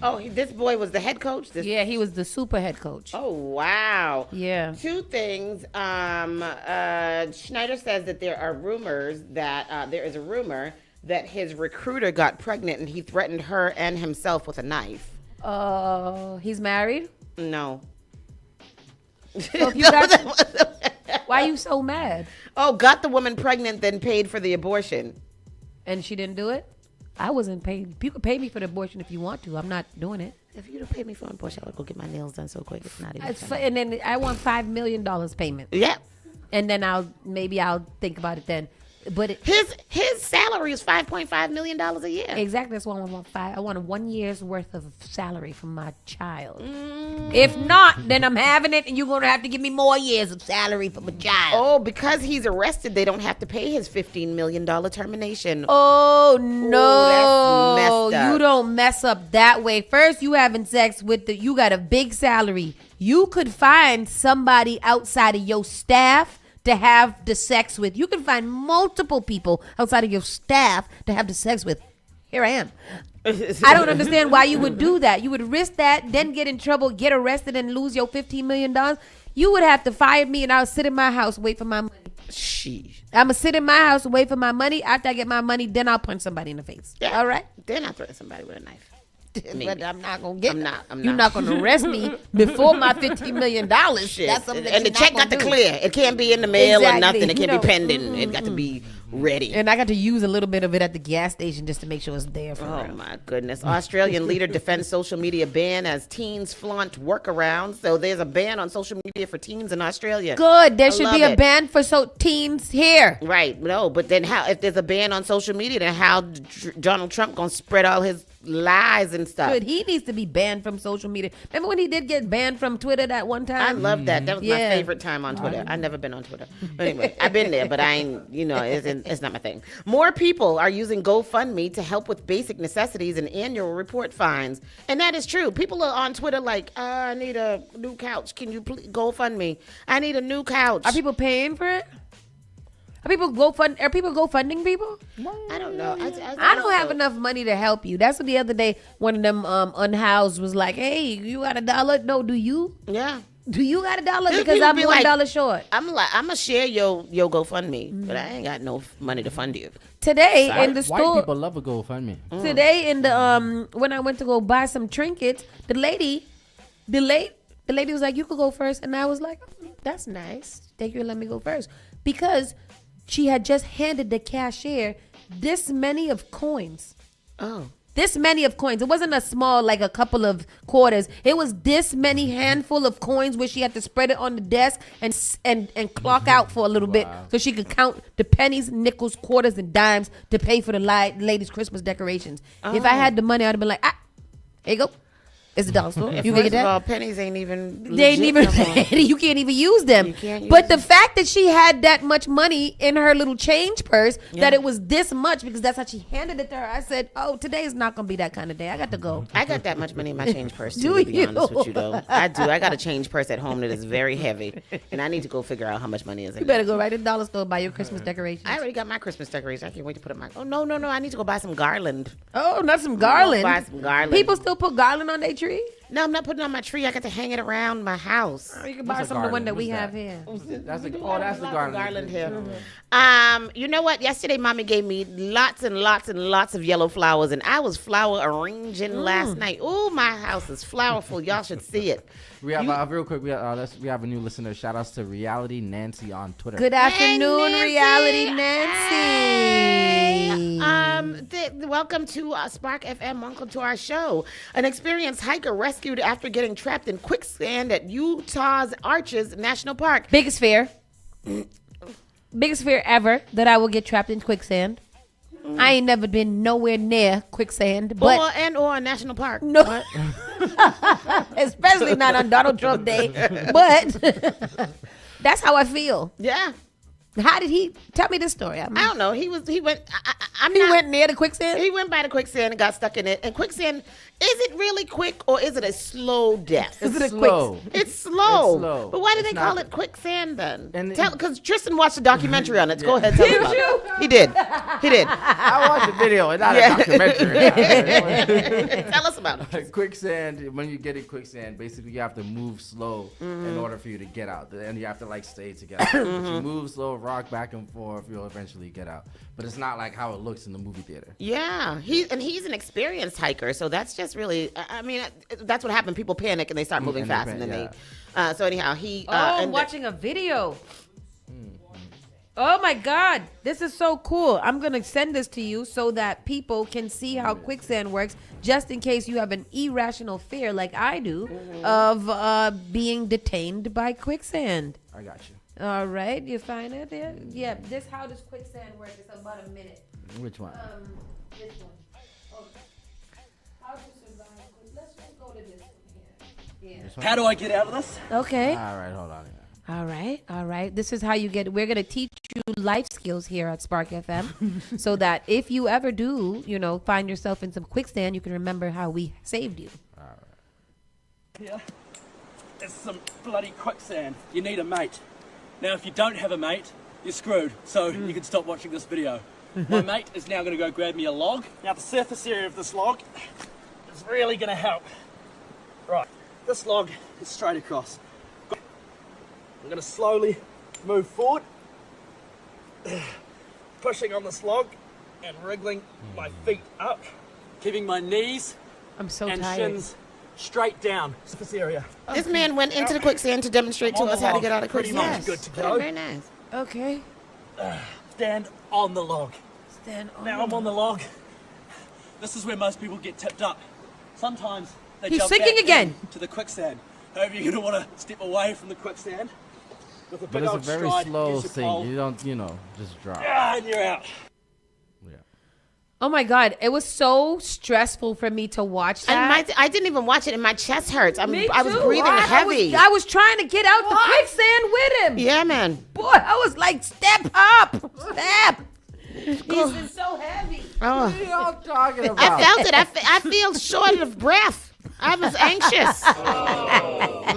S3: Oh, this boy was the head coach?
S2: Yeah, he was the super head coach.
S3: Oh, wow.
S2: Yeah.
S3: Two things. Schneider says that there are rumors that there is a rumor that his recruiter got pregnant and he threatened her and himself with a knife.
S2: He's married?
S3: No.
S2: So if you got, why are you so mad?
S3: Oh, got the woman pregnant, then paid for the abortion.
S2: And she didn't do it? I wasn't paid. You could pay me for the abortion if you want to. I'm not doing it.
S3: If you'd have paid me for an abortion, I would go get my nails done so quick. It's not even.
S2: And then I want $5 million payment.
S3: Yeah.
S2: And then I'll think about it then. But
S3: his salary is $5.5 million a year.
S2: Exactly. That's why I want 1 year's worth of salary from my child. If not, then I'm having it, and you're gonna have to give me more years of salary for my child.
S3: Oh, because he's arrested, they don't have to pay his $15 million termination.
S2: Oh no,
S3: that's messed up.
S2: You don't mess up that way. First, you having sex with you got a big salary. You could find somebody outside of your staff to have the sex with. You can find multiple people outside of your staff to have the sex with. Here I am. I don't understand why you would do that. You would risk that, then get in trouble, get arrested, and lose your $15 million. You would have to fire me, and I'll sit in my house, wait for my money.
S3: Sheesh.
S2: I'm going to sit in my house and wait for my money. After I get my money, then I'll punch somebody in the face.
S3: Yeah.
S2: All right?
S3: Then I'll threaten somebody with a knife.
S2: but I'm not gonna get.
S3: I'm
S2: You're not gonna arrest me before my $15 million.
S3: Shit.
S2: That's something.
S3: And the check got to clear. It can't be in the mail or nothing. It can't be pending.
S2: Mm-hmm.
S3: It got to be ready.
S2: And I got to use a little bit of it at the gas station just to make sure it's there for real.
S3: Oh my goodness. Australian leader defends social media ban as teens flaunt workarounds. So there's a ban on social media for teens in Australia.
S2: Good. There should be a ban for teens here.
S3: Right. No, but then how, if there's a ban on social media, then how Donald Trump gonna spread all his lies and stuff?
S2: Good. He needs to be banned from social media. Remember when he did get banned from Twitter that one time?
S3: I love that. That was my favorite time on Twitter. I've never been on Twitter. But anyway, I've been there, but I ain't, it's not my thing. More people are using GoFundMe to help with basic necessities and annual report fines. And that is true. People are on Twitter like, I need a new couch. Can you please GoFundMe? I need a new couch.
S2: Are people paying for it? Are people GoFunding people?
S3: I don't know.
S2: I don't have enough money to help you. That's what the other day one of them unhoused was like, hey, you got $1? No, do you?
S3: Yeah.
S2: Do you got $1? Because I'm $1 short.
S3: I'm gonna share your GoFundMe, but I ain't got no money to fund you.
S2: Today in the store,
S4: white people love a GoFundMe.
S2: Today in the when I went to go buy some trinkets, the lady was like, you could go first, and I was like, that's nice. Thank you, let me go first, because she had just handed the cashier this many of coins.
S3: Oh.
S2: This many of coins. It wasn't a small, like a couple of quarters. It was this many handful of coins where she had to spread it on the desk and clock out for a little bit so she could count the pennies, nickels, quarters, and dimes to pay for the ladies' Christmas decorations. If I had the money, I'd have been like, here you go. It's a dollar store. You can get that.
S3: Well, pennies ain't even.
S2: They ain't even. You can't even use them. But the fact that she had that much money in her little change purse, that it was this much, because that's how she handed it to her. I said, "Oh, today is not gonna be that kind of day. I got to go."
S3: I got that much money in my change purse.
S2: Do
S3: to be
S2: you?
S3: honest with you, though, I do. I got a change purse at home that is very heavy, and I need to go figure out how much money is in it.
S2: You better go right to the dollar store buy your Christmas decorations.
S3: I already got my Christmas decorations. I can't wait to put it my. Oh no! I need to go buy some garland.
S2: Oh, not some garland.
S3: Buy some garland.
S2: People still put garland on their tree?
S3: No, I'm not putting it on my tree. I got to hang it around my house.
S2: Oh, you can buy some of the one that we have here.
S4: That's the garland
S3: here. You know what? Yesterday, Mommy gave me lots and lots and lots of yellow flowers, and I was flower arranging last night. Oh, my house is flowerful. Y'all should see it.
S4: We have real quick. We have a new listener. Shout outs to Reality Nancy on Twitter.
S2: Good afternoon, Reality Nancy.
S3: Welcome to Spark FM. Welcome to our show. An experienced hiker rescued after getting trapped in quicksand at Utah's Arches National Park.
S2: Biggest fear ever, that I will get trapped in quicksand. I ain't never been nowhere near quicksand, but
S3: or a national park.
S2: No, especially not on Donald Trump Day. But that's how I feel.
S3: Yeah.
S2: How did he tell me this story?
S3: I don't know. He went
S2: near the quicksand.
S3: He went by the quicksand and got stuck in it. And quicksand, is it really quick or is it a slow death?
S4: It's slow.
S3: It's slow. But why do they call it quicksand then? Because Tristan watched a documentary on it. Go ahead, tell me about it. He did.
S4: I watched the video. It's not a documentary.
S3: Tell us about it.
S4: Quicksand. When you get in quicksand, basically you have to move slow in order for you to get out. And you have to stay together. If you move slow, rock back and forth, you'll eventually get out. But it's not like how it looks in the movie theater.
S3: Yeah, he's an experienced hiker, so that's just really. I mean, that's what happened. People panic and they start moving fast, and then they. So anyhow,
S2: I'm watching a video. Oh my God, this is so cool. I'm gonna send this to you so that people can see how quicksand works, just in case you have an irrational fear like I do of being detained by quicksand.
S4: I got you.
S2: All right, you find it there? Yeah, how does quicksand work? It's about a minute.
S4: Which one?
S2: This one. Okay. How to survive? Let's just go to this one here. Yeah.
S6: How do I get out of this?
S2: Okay.
S4: All right, hold on.
S2: All right. This is how you get. We're gonna teach you life skills here at Spark FM, so that if you ever do, find yourself in some quicksand, you can remember how we saved you.
S6: All right. Here, it's some bloody quicksand. You need a mate. Now, if you don't have a mate, you're screwed. So you can stop watching this video. My mate is now going to go grab me a log. Now, the surface area of this log is really going to help. Right, this log is straight across. I'm going to slowly move forward, pushing on this log and wriggling my feet up, keeping my knees
S2: I'm so
S6: and
S2: tired.
S6: shins straight down. It's this area.
S3: This man went into the quicksand to demonstrate to us how to get out of
S6: Pretty
S3: quicksand.
S6: much good to go.
S3: Very nice.
S2: Okay.
S6: Stand on the log.
S2: Stand on
S6: Now I'm on the log. This is where most people get tipped up. Sometimes they
S2: He's
S6: jump
S2: sinking
S6: back
S2: again.
S6: to the quicksand. However, you're going to want to step away from the quicksand. With a
S4: But
S6: big
S4: it's a
S6: old
S4: very
S6: stride,
S4: slow
S6: use your pole.
S4: sink. You don't, just drop.
S6: Yeah, and you're out.
S2: Oh my God! It was so stressful for me to watch that.
S3: And I didn't even watch it, and my chest hurts. I was
S2: too.
S3: breathing heavy.
S2: I was trying to get out the quicksand with him.
S3: Yeah, man.
S2: Boy, I was like, step up, step. He's so heavy.
S3: Oh.
S4: What are y'all talking about?
S3: I felt it. I feel short of breath. I was anxious.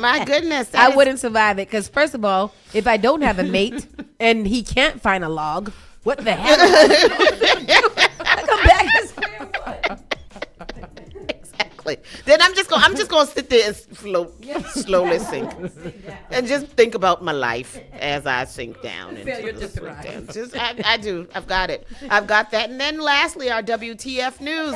S3: My goodness.
S2: I wouldn't survive it because, first of all, if I don't have a mate and he can't find a log, what the hell? I come back to square one.
S3: Exactly. Then I'm just gonna sit there and slowly sink, and just think about my life as I sink down.
S2: Failure
S3: into
S2: to
S3: the
S2: thrive.
S3: quicksand. I do. I've got it. I've got that. And then lastly, our WTF news.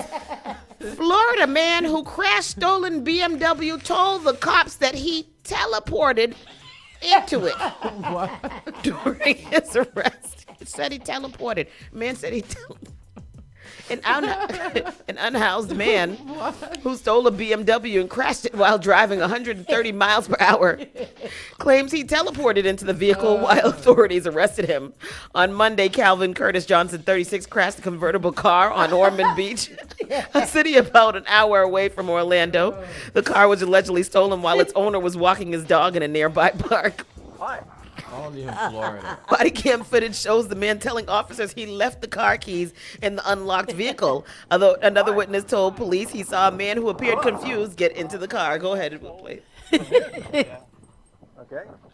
S3: Florida man who crashed stolen BMW told the cops that he teleported into it.
S4: What?
S3: During his arrest. He said he teleported. Man said he an unhoused man who stole a BMW and crashed it while driving 130 miles per hour claims he teleported into the vehicle while authorities arrested him. On Monday, Calvin Curtis Johnson, 36, crashed a convertible car on Ormond Beach, a city about an hour away from Orlando. The car was allegedly stolen while its owner was walking his dog in a nearby park.
S4: Only in Florida.
S3: Body cam footage shows the man telling officers he left the car keys in the unlocked vehicle. Although another witness told police he saw a man who appeared confused get into the car. Go ahead and we'll play.
S8: Okay.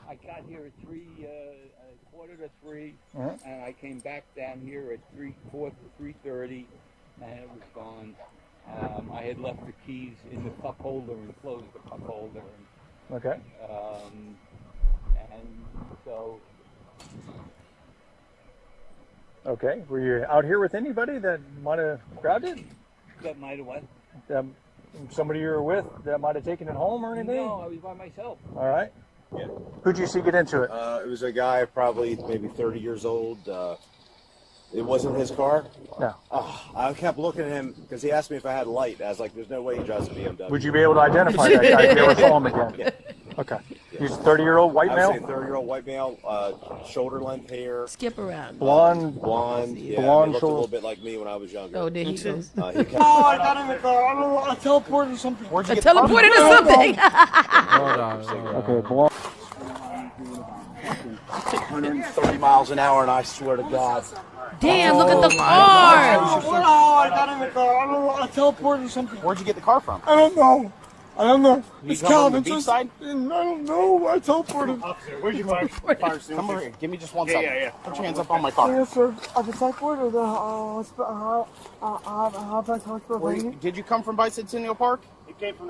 S13: I got here at 3:45,
S8: Uh-huh.
S13: and I came back down here at 3:30, and it was gone. I had left the keys in the cup holder and closed the cup holder.
S8: Okay.
S13: And so,
S8: Okay. Were you out here with anybody that might have grabbed it?
S13: that might have went.
S8: Somebody you were with that might have taken it home or anything?
S13: No, I was by myself.
S8: All right. Who'd you see get into it?
S22: It was a guy probably maybe 30 years old. It wasn't his car.
S8: No.
S22: I kept looking at him because he asked me if I had light. I was like, "There's no way he drives a BMW."
S8: Would you be able to identify that guy if you ever saw him again?
S22: Yeah.
S8: Okay. He's a 30-year-old white
S22: I
S8: male?
S22: would say 30-year-old white male, shoulder length hair.
S2: Skip around.
S22: Blonde. Yeah,
S8: blonde
S22: he looked a little bit like me when I was younger.
S2: Oh, there he goes.
S22: He kept-
S8: I got in the car. I don't know. I teleported or something. Where'd you
S2: I
S8: get
S2: teleported or something.
S4: Hold on.
S8: Okay, blonde.
S22: 130 miles an hour, and I swear to God.
S2: Damn, look at the car.
S8: I got in the car. I don't know. I teleported or something.
S22: Where'd you get the car from?
S8: I don't know.
S22: You
S8: It's
S22: come from the
S8: Calvin.
S22: beach side?
S8: I don't know. I teleported.
S22: Where'd you fire? Come here. Give me just 1 second.
S8: yeah.
S22: Put your hands up on my car.
S8: Yes, sir. I was teleported.
S22: Did you come from Bicentennial Park?
S8: It came from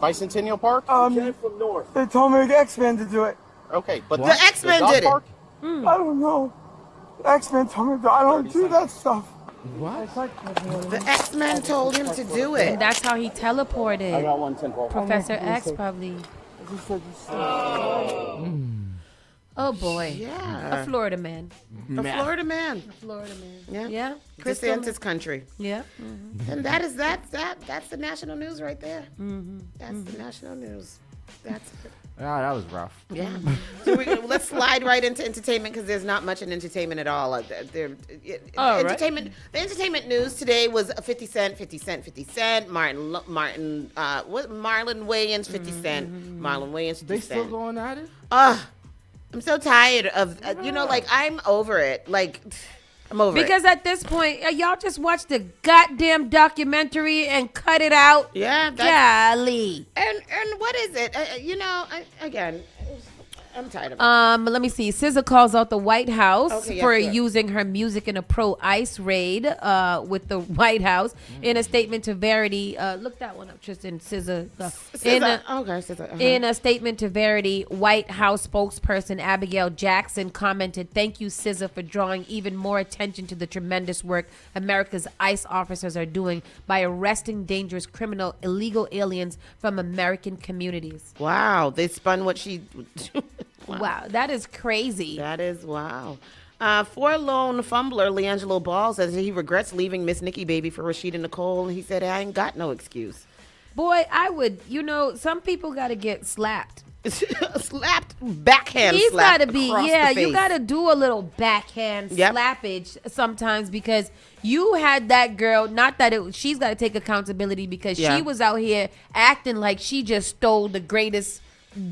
S22: Bicentennial Park?
S8: from north. They told me the X-Men to do it.
S22: Okay, but
S3: The X-Men
S22: dog
S3: did it.
S22: park?
S8: I don't know. The X-Men told me I don't do that stuff.
S4: What?
S3: The X-Men told him to do
S2: And
S3: it.
S2: that's how he teleported.
S22: I got 110.
S2: Professor X probably. Oh boy.
S3: Yeah.
S2: A Florida man.
S3: A Florida man.
S2: A Florida man.
S3: Yeah.
S2: Yeah.
S3: DeSantis country.
S2: Yeah.
S3: And that's the national news right there. That's the national news. That's it.
S4: Yeah, that was rough.
S3: Yeah. So let's slide right into entertainment because there's not much in entertainment at all. Entertainment. The entertainment news today was 50 Cent. Marlon Wayans, 50 Cent. Marlon Wayans, 50
S4: They
S3: Cent.
S4: still going at it?
S3: I'm so tired of, I'm over it. I'm over it.
S2: Because at this point, y'all just watch the goddamn documentary and cut it out.
S3: Yeah.
S2: Golly.
S3: And what is it? I'm tired of it.
S2: Let me see. SZA calls out the White House
S3: Okay,
S2: for
S3: yes,
S2: using her music in a pro-ICE raid with the White House. In a statement to Verity, look that one up, Tristan. SZA.
S3: SZA.
S2: In a statement to Verity, White House spokesperson Abigail Jackson commented, "Thank you, SZA, for drawing even more attention to the tremendous work America's ICE officers are doing by arresting dangerous criminal illegal aliens from American communities."
S3: Wow, they spun what she.
S2: Wow, that is crazy.
S3: That is wow. Forlorn fumbler Leangelo Ball says he regrets leaving Miss Nikki Baby for Rashida Nicole. He said, I ain't got no excuse.
S2: Boy, I would, some people got to get slapped.
S3: Slapped, backhand
S2: He's
S3: slapped
S2: got to be,
S3: across
S2: yeah,
S3: the
S2: you
S3: face.
S2: got to do a little backhand slappage sometimes because you had that girl, not that she's got to take accountability because she was out here acting like she just stole the greatest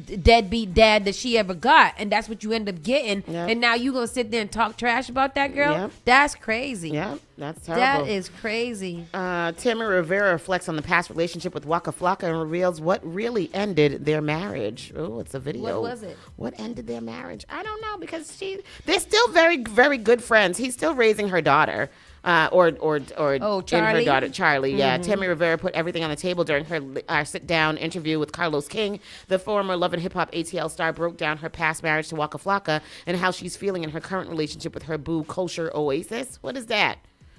S2: deadbeat dad that she ever got, and that's what you end up getting. And now you gonna sit there and talk trash about that girl? That's crazy.
S3: Yeah, that's terrible.
S2: That is crazy.
S3: Tammy Rivera reflects on the past relationship with Waka Flocka and reveals what really ended their marriage. Oh, it's a video.
S2: What was it?
S3: What ended their marriage? I don't know because they're still very, very good friends. He's still raising her daughter. Or in her daughter Charlie. Yeah, Tammy Rivera put everything on the table during her sit-down interview with Carlos King. The former Love and Hip Hop ATL star broke down her past marriage to Waka Flocka and how she's feeling in her current relationship with her boo Kosher Oasis. What is that?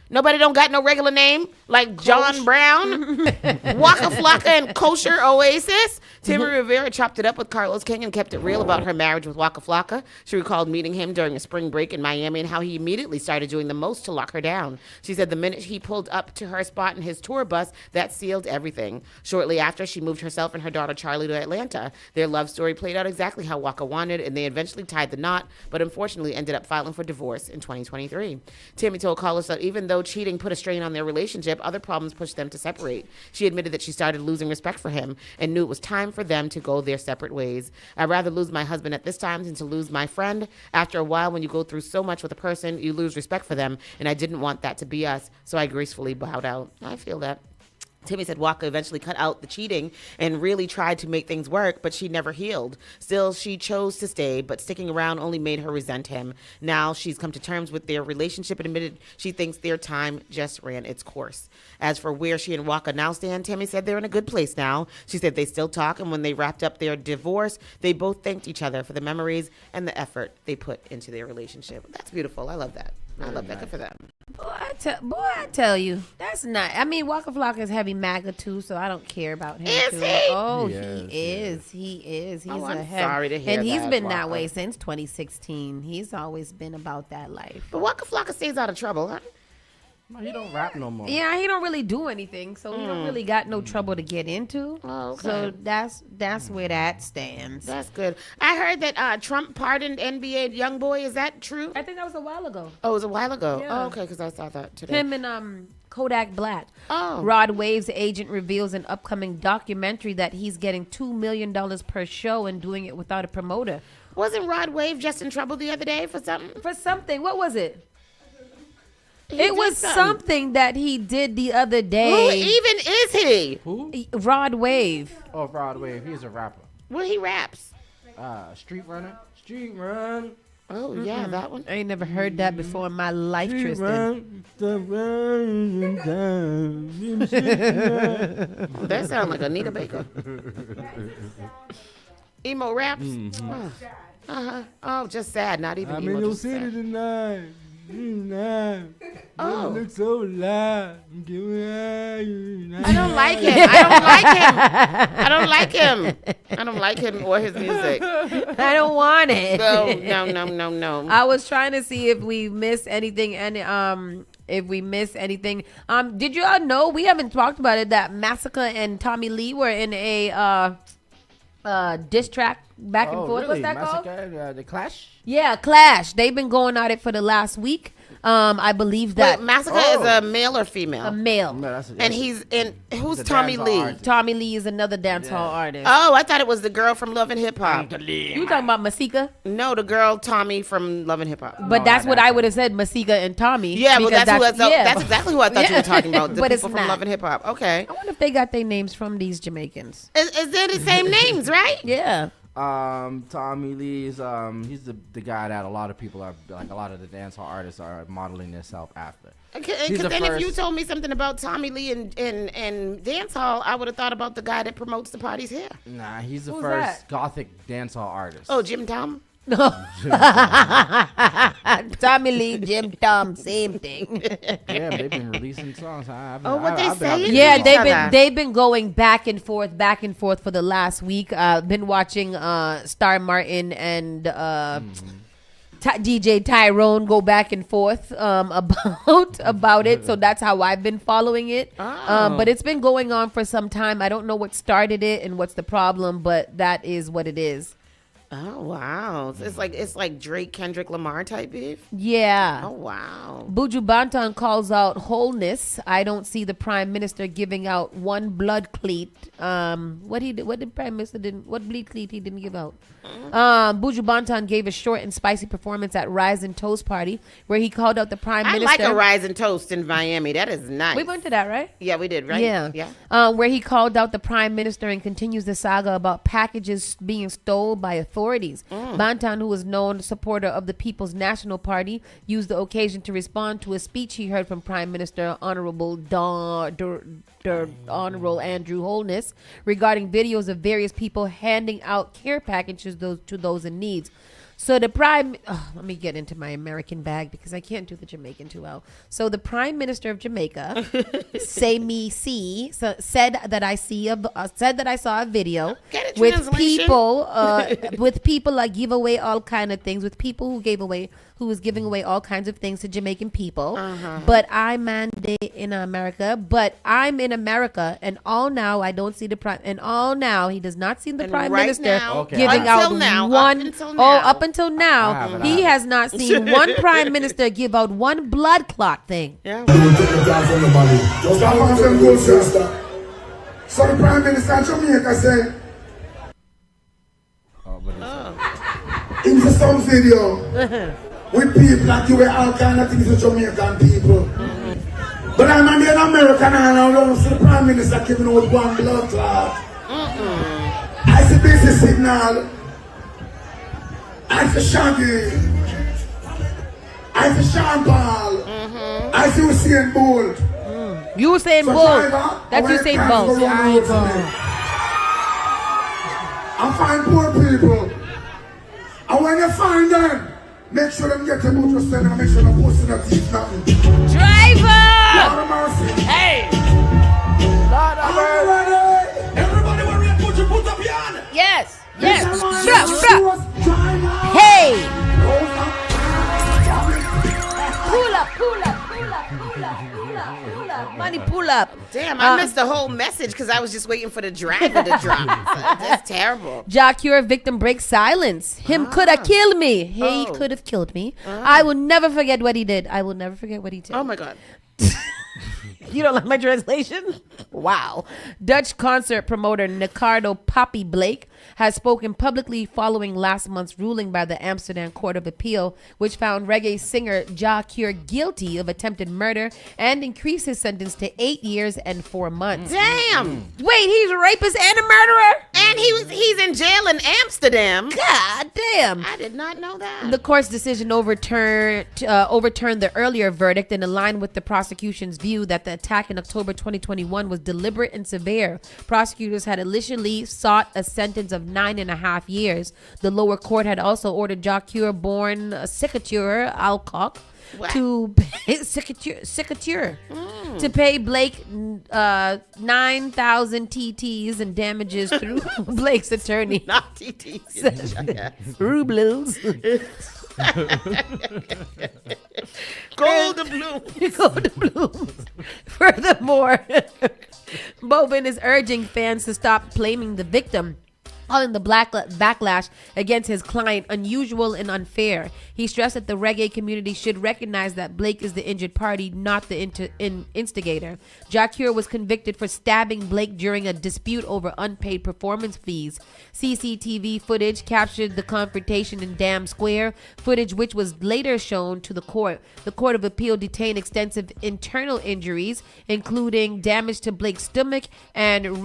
S3: Nobody don't got no regular name like John Brown, Waka Flocka, and Kosher Oasis. Tammy Rivera chopped it up with Carlos King and kept it real about her marriage with Waka Flocka. She recalled meeting him during a spring break in Miami and how he immediately started doing the most to lock her down. She said the minute he pulled up to her spot in his tour bus, that sealed everything. Shortly after, she moved herself and her daughter Charlie to Atlanta. Their love story played out exactly how Waka wanted, and they eventually tied the knot, but unfortunately ended up filing for divorce in 2023. Tammy told Carlos that even though cheating put a strain on their relationship, other problems pushed them to separate. She admitted that she started losing respect for him and knew it was time for them to go their separate ways. I'd rather lose my husband at this time than to lose my friend. After a while, when you go through so much with a person, you lose respect for them, and I didn't want that to be us, so I gracefully bowed out. I feel that. Timmy said Waka eventually cut out the cheating and really tried to make things work, but she never healed. Still, she chose to stay, but sticking around only made her resent him. Now she's come to terms with their relationship and admitted she thinks their time just ran its course. As for where she and Waka now stand, Timmy said they're in a good place now. She said they still talk, and when they wrapped up their divorce, they both thanked each other for the memories and the effort they put into their relationship. That's beautiful. I love that. I love that. Good for them.
S2: Boy, I tell you, that's not. I mean, Waka Flocka is heavy MAGA too, so I don't care about him.
S3: Is
S2: too.
S3: he?
S2: Oh,
S3: Yes,
S2: he is. He is. He's
S3: I'm
S2: a heavy,
S3: sorry to hear
S2: and he's
S3: that,
S2: been that
S3: Waka.
S2: way since 2016. He's always been about that life.
S3: But Waka Flocka stays out of trouble, huh?
S4: No, he don't rap no more.
S2: Yeah, he don't really do anything, so he don't really got no trouble to get into.
S3: Oh, okay.
S2: So that's where that stands.
S3: That's good. I heard that Trump pardoned NBA YoungBoy. Is that true?
S2: I think that was a while ago.
S3: Oh, it was a while ago.
S2: Yeah.
S3: Oh, okay, because I saw that today.
S2: Him and Kodak Black.
S3: Oh.
S2: Rod Wave's agent reveals an upcoming documentary that he's getting $2 million per show and doing it without a promoter.
S3: Wasn't Rod Wave just in trouble the other day for something?
S2: For something. What was it?
S3: He
S2: It
S3: did
S2: was something that he did the other
S3: Who
S2: day.
S3: even is he?
S4: Who?
S2: Rod Wave.
S4: Oh, Rod Wave. He's a rapper.
S3: Well, he raps.
S4: Street runner. Street run.
S3: Oh, yeah, that one.
S2: I ain't never heard that before in my life, Tristan.
S3: That sounds like Anita Baker. Emo raps? Oh. Uh-huh. Oh, just sad. Not even emo. Just sad.
S7: tonight.
S3: Oh.
S7: Look so loud.
S3: I don't like him. I don't like him. I don't like him or his music.
S2: I don't want it.
S3: No.
S2: I was trying to see if we missed anything, and did you all know, we haven't talked about it, that Massacre and Tommy Lee were in a diss track back and forth.
S4: Really?
S2: What's that called?
S4: Massacre, the Clash?
S2: Yeah, Clash. They've been going at it for the last week. I believe that.
S3: Wait, Massacre is a male or female?
S2: A male.
S4: No,
S3: And he's in. Who's
S4: the
S3: Tommy
S4: dancehall
S3: Lee?
S4: artist.
S2: Tommy Lee is another dancehall artist.
S3: Oh, I thought it was the girl from Love and Hip Hop.
S2: You talking about Masika?
S3: No, the girl Tommy from Love and Hip Hop.
S2: But that's what I would have said, Masika and Tommy.
S3: Yeah, well,
S2: because
S3: that's exactly who I thought you were talking about. The
S2: But
S3: people
S2: it's
S3: from
S2: not.
S3: Love and Hip Hop. Okay.
S2: I wonder if they got their names from these Jamaicans.
S3: Is they the same names, right?
S2: Yeah.
S4: Tommy Lee is he's the guy that a lot of people are like a lot of the dancehall artists are modeling themselves after.
S3: Okay, because then if you told me something about Tommy Lee and dancehall, I would have thought about the guy that promotes the parties here.
S4: Nah, he's the
S2: Who's
S4: first
S2: that?
S4: gothic dancehall artist.
S3: Oh, Jim Tom.
S2: No. Tommy Lee, Jim Tom, same thing.
S4: Yeah, they've been releasing songs.
S2: Yeah, they've been going back and forth for the last week. Been watching Star Martin and DJ Tyrone go back and forth about it. So that's how I've been following it. But it's been going on for some time. I don't know what started it and what's the problem, but that is what it is.
S3: Oh wow! So it's like Drake, Kendrick Lamar type beef.
S2: Yeah.
S3: Oh wow.
S2: Buju Banton calls out wholeness. I don't see the Prime Minister giving out one blood cleat. What did Prime Minister didn't? What bleed cleat he didn't give out? Buju Banton gave a short and spicy performance at Rise and Toast party where he called out the Prime Minister.
S3: I like a Rise and Toast in Miami. That is nice.
S2: We went to that, right?
S3: Yeah, we did. Right?
S2: Yeah. Where he called out the Prime Minister and continues the saga about packages being stolen by authorities. Banton, who is known supporter of the People's National Party, used the occasion to respond to a speech he heard from Prime Minister Honorable Honorable Andrew Holness regarding videos of various people handing out care packages to those in need. So the let me get into my American bag because I can't do the Jamaican too well. So the Prime Minister of Jamaica, said that I saw a video with people that give away all kind of things, with people who was giving away all kinds of things to Jamaican people. But I'm in America, and all now I don't see the Prime, and all now he does not see the Prime Minister giving out one. Up until now, he has not seen one Prime Minister give out one blood clot thing.
S9: So the Prime Minister of Jamaica said, into some video with people that do all kind of things with Jamaican people. But I'm an American and I don't see the Prime Minister giving out one blood clot. I see this is signal. I see Shaggy. I see Sean Paul. I see Usain Bolt.
S2: Usain Bolt. That's Usain Bolt.
S9: I find poor people. And when you find them, make sure them get them out to stand and make sure them post in the teeth nothing.
S2: Driver!
S9: Lord of mercy.
S2: Hey!
S9: Lord of mercy. Everybody worry and put up your hand.
S2: Yes! Yes! Hey! Pull up. Money pull up.
S3: Damn, I missed the whole message because I was just waiting for the driver to drop. That's terrible.
S2: Jacure victim breaks silence. Him could have killed me. He could have killed me. I will never forget what he did. I will never forget what he did.
S3: Oh my God.
S2: You don't like my translation? Wow. Dutch concert promoter Ricardo Poppy Blake has spoken publicly following last month's ruling by the Amsterdam Court of Appeal, which found reggae singer Jacure guilty of attempted murder and increased his sentence to 8 years and 4 months.
S3: Damn.
S2: Wait, he's a rapist and a murderer?
S3: And he's in jail in Amsterdam.
S2: God damn.
S3: I did not know that.
S2: The court's decision overturned the earlier verdict in line with the prosecution's view that the attack in October 2021 was deliberate and severe. Prosecutors had initially sought a sentence of 9.5 years. The lower court had also ordered Jacure born Sicature Alcock to pay to pay Blake 9,000 TTs and damages through Blake's attorney.
S3: Not TTs.
S2: Rubles.
S3: Gold doubloons.
S2: Furthermore, Bovin is urging fans to stop blaming the victim, calling the backlash against his client unusual and unfair. He stressed that the reggae community should recognize that Blake is the injured party, not the instigator. Jacure was convicted for stabbing Blake during a dispute over unpaid performance fees. CCTV footage captured the confrontation in Dam Square, footage which was later shown to the court. The Court of Appeal detained extensive internal injuries, including damage to Blake's stomach and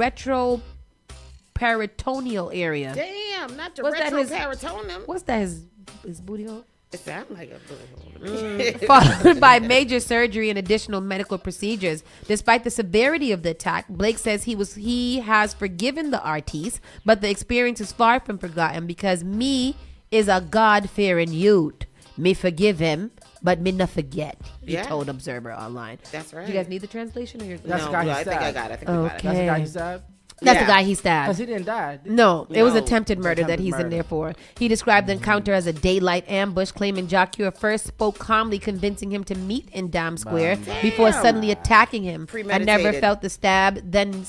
S2: retroperitoneal area.
S3: Damn, not the
S2: What's that, his-
S3: retroperitoneum.
S2: What's that? His booty hole?
S3: It sounds like a booty hole.
S2: Followed by major surgery and additional medical procedures. Despite the severity of the attack, Blake says he has forgiven the artiste, but the experience is far from forgotten because me is a God-fearing youth. Me forgive him, but me not forget. He told Observer Online.
S3: That's right.
S2: Do you guys need the translation? Or
S4: That's the guy he
S3: I think I
S4: stabbed.
S3: got it. I think we got it.
S4: That's the guy he stabbed?
S2: That's the guy he stabbed.
S4: Because he didn't die.
S2: No, it was
S4: No,
S2: attempted murder that
S4: attempted
S2: he's in
S4: murder.
S2: there for. He described the encounter as a daylight ambush, claiming Jacure first spoke calmly, convincing him to meet in Dam Square before suddenly attacking him. I never
S3: Premeditated.
S2: felt the stab, then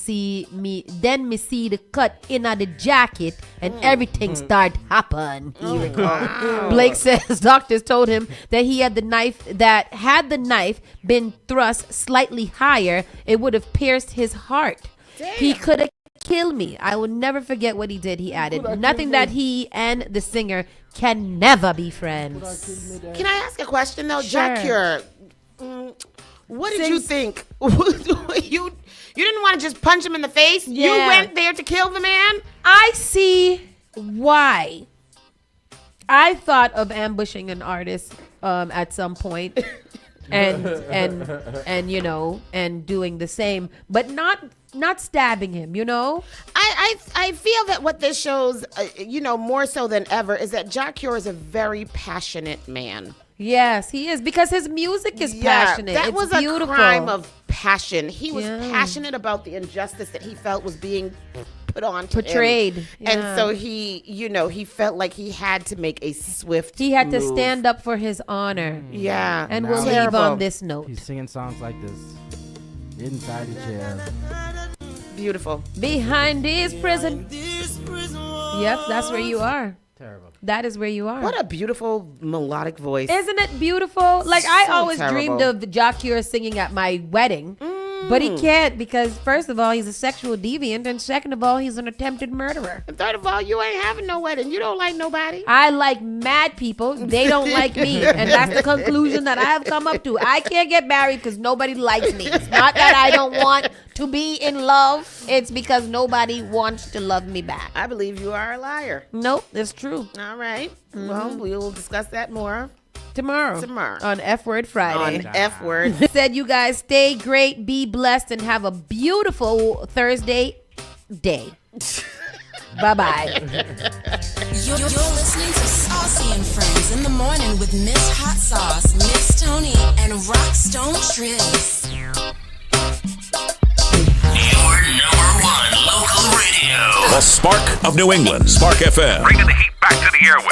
S2: me see the cut in the jacket, and everything started happen. He recalled. Blake says doctors told him that had the knife been thrust slightly higher, it would have pierced his heart. He could have killed me. I will never forget what he did, he added. Nothing that he and the singer can never be friends.
S3: Can I ask a question though?
S2: Sure.
S3: Jacure, what did you think? you didn't want to just punch him in the face? You
S2: Yeah.
S3: went there to kill the man?
S2: I see why. I thought of ambushing an artist at some point and you know, and doing the same, but not stabbing him, you know?
S3: I feel that what this shows, more so than ever, is that Jacure is a very passionate man.
S2: Yes, he is, because his music is passionate.
S3: That
S2: It's
S3: was
S2: beautiful.
S3: a crime of passion. He was
S2: Yeah.
S3: passionate about the injustice that he felt was being put on to
S2: Portrayed,
S3: him.
S2: yeah.
S3: And so he felt like he had to make a swift
S2: He had to
S3: move.
S2: stand up for his honor.
S3: Yeah.
S2: And
S4: Now
S2: we'll leave
S3: Terrible.
S2: on this note.
S4: He's singing songs like this inside the jail.
S3: Beautiful.
S2: Behind this prison. Yep, that's where you are.
S4: Terrible.
S2: That is where you are.
S3: What a beautiful melodic voice.
S2: Isn't it beautiful? Like, I
S3: So
S2: always
S3: terrible.
S2: dreamed of Jacure singing at my wedding. But he can't, because first of all, he's a sexual deviant, and second of all, he's an attempted murderer.
S3: And third of all, you ain't having no wedding. You don't like nobody.
S2: I like mad people. They don't like me. And that's the conclusion that I have come up to. I can't get married because nobody likes me. It's not that I don't want to be in love. It's because nobody wants to love me back.
S3: I believe you are a liar.
S2: Nope, it's true.
S3: All right. Well, we'll discuss that more
S2: Tomorrow.
S3: on
S2: F Word Friday.
S3: On F Word.
S2: Said you guys stay great, be blessed, and have a beautiful Thursday day. Bye-bye.
S1: You're listening to Saucy and Friends in the morning with Miss Hot Sauce, Miss Tony, and Rockstone Triz.
S5: Your #1 local radio. The Spark of New England. Spark FM. Bringing the heat back to the airwaves.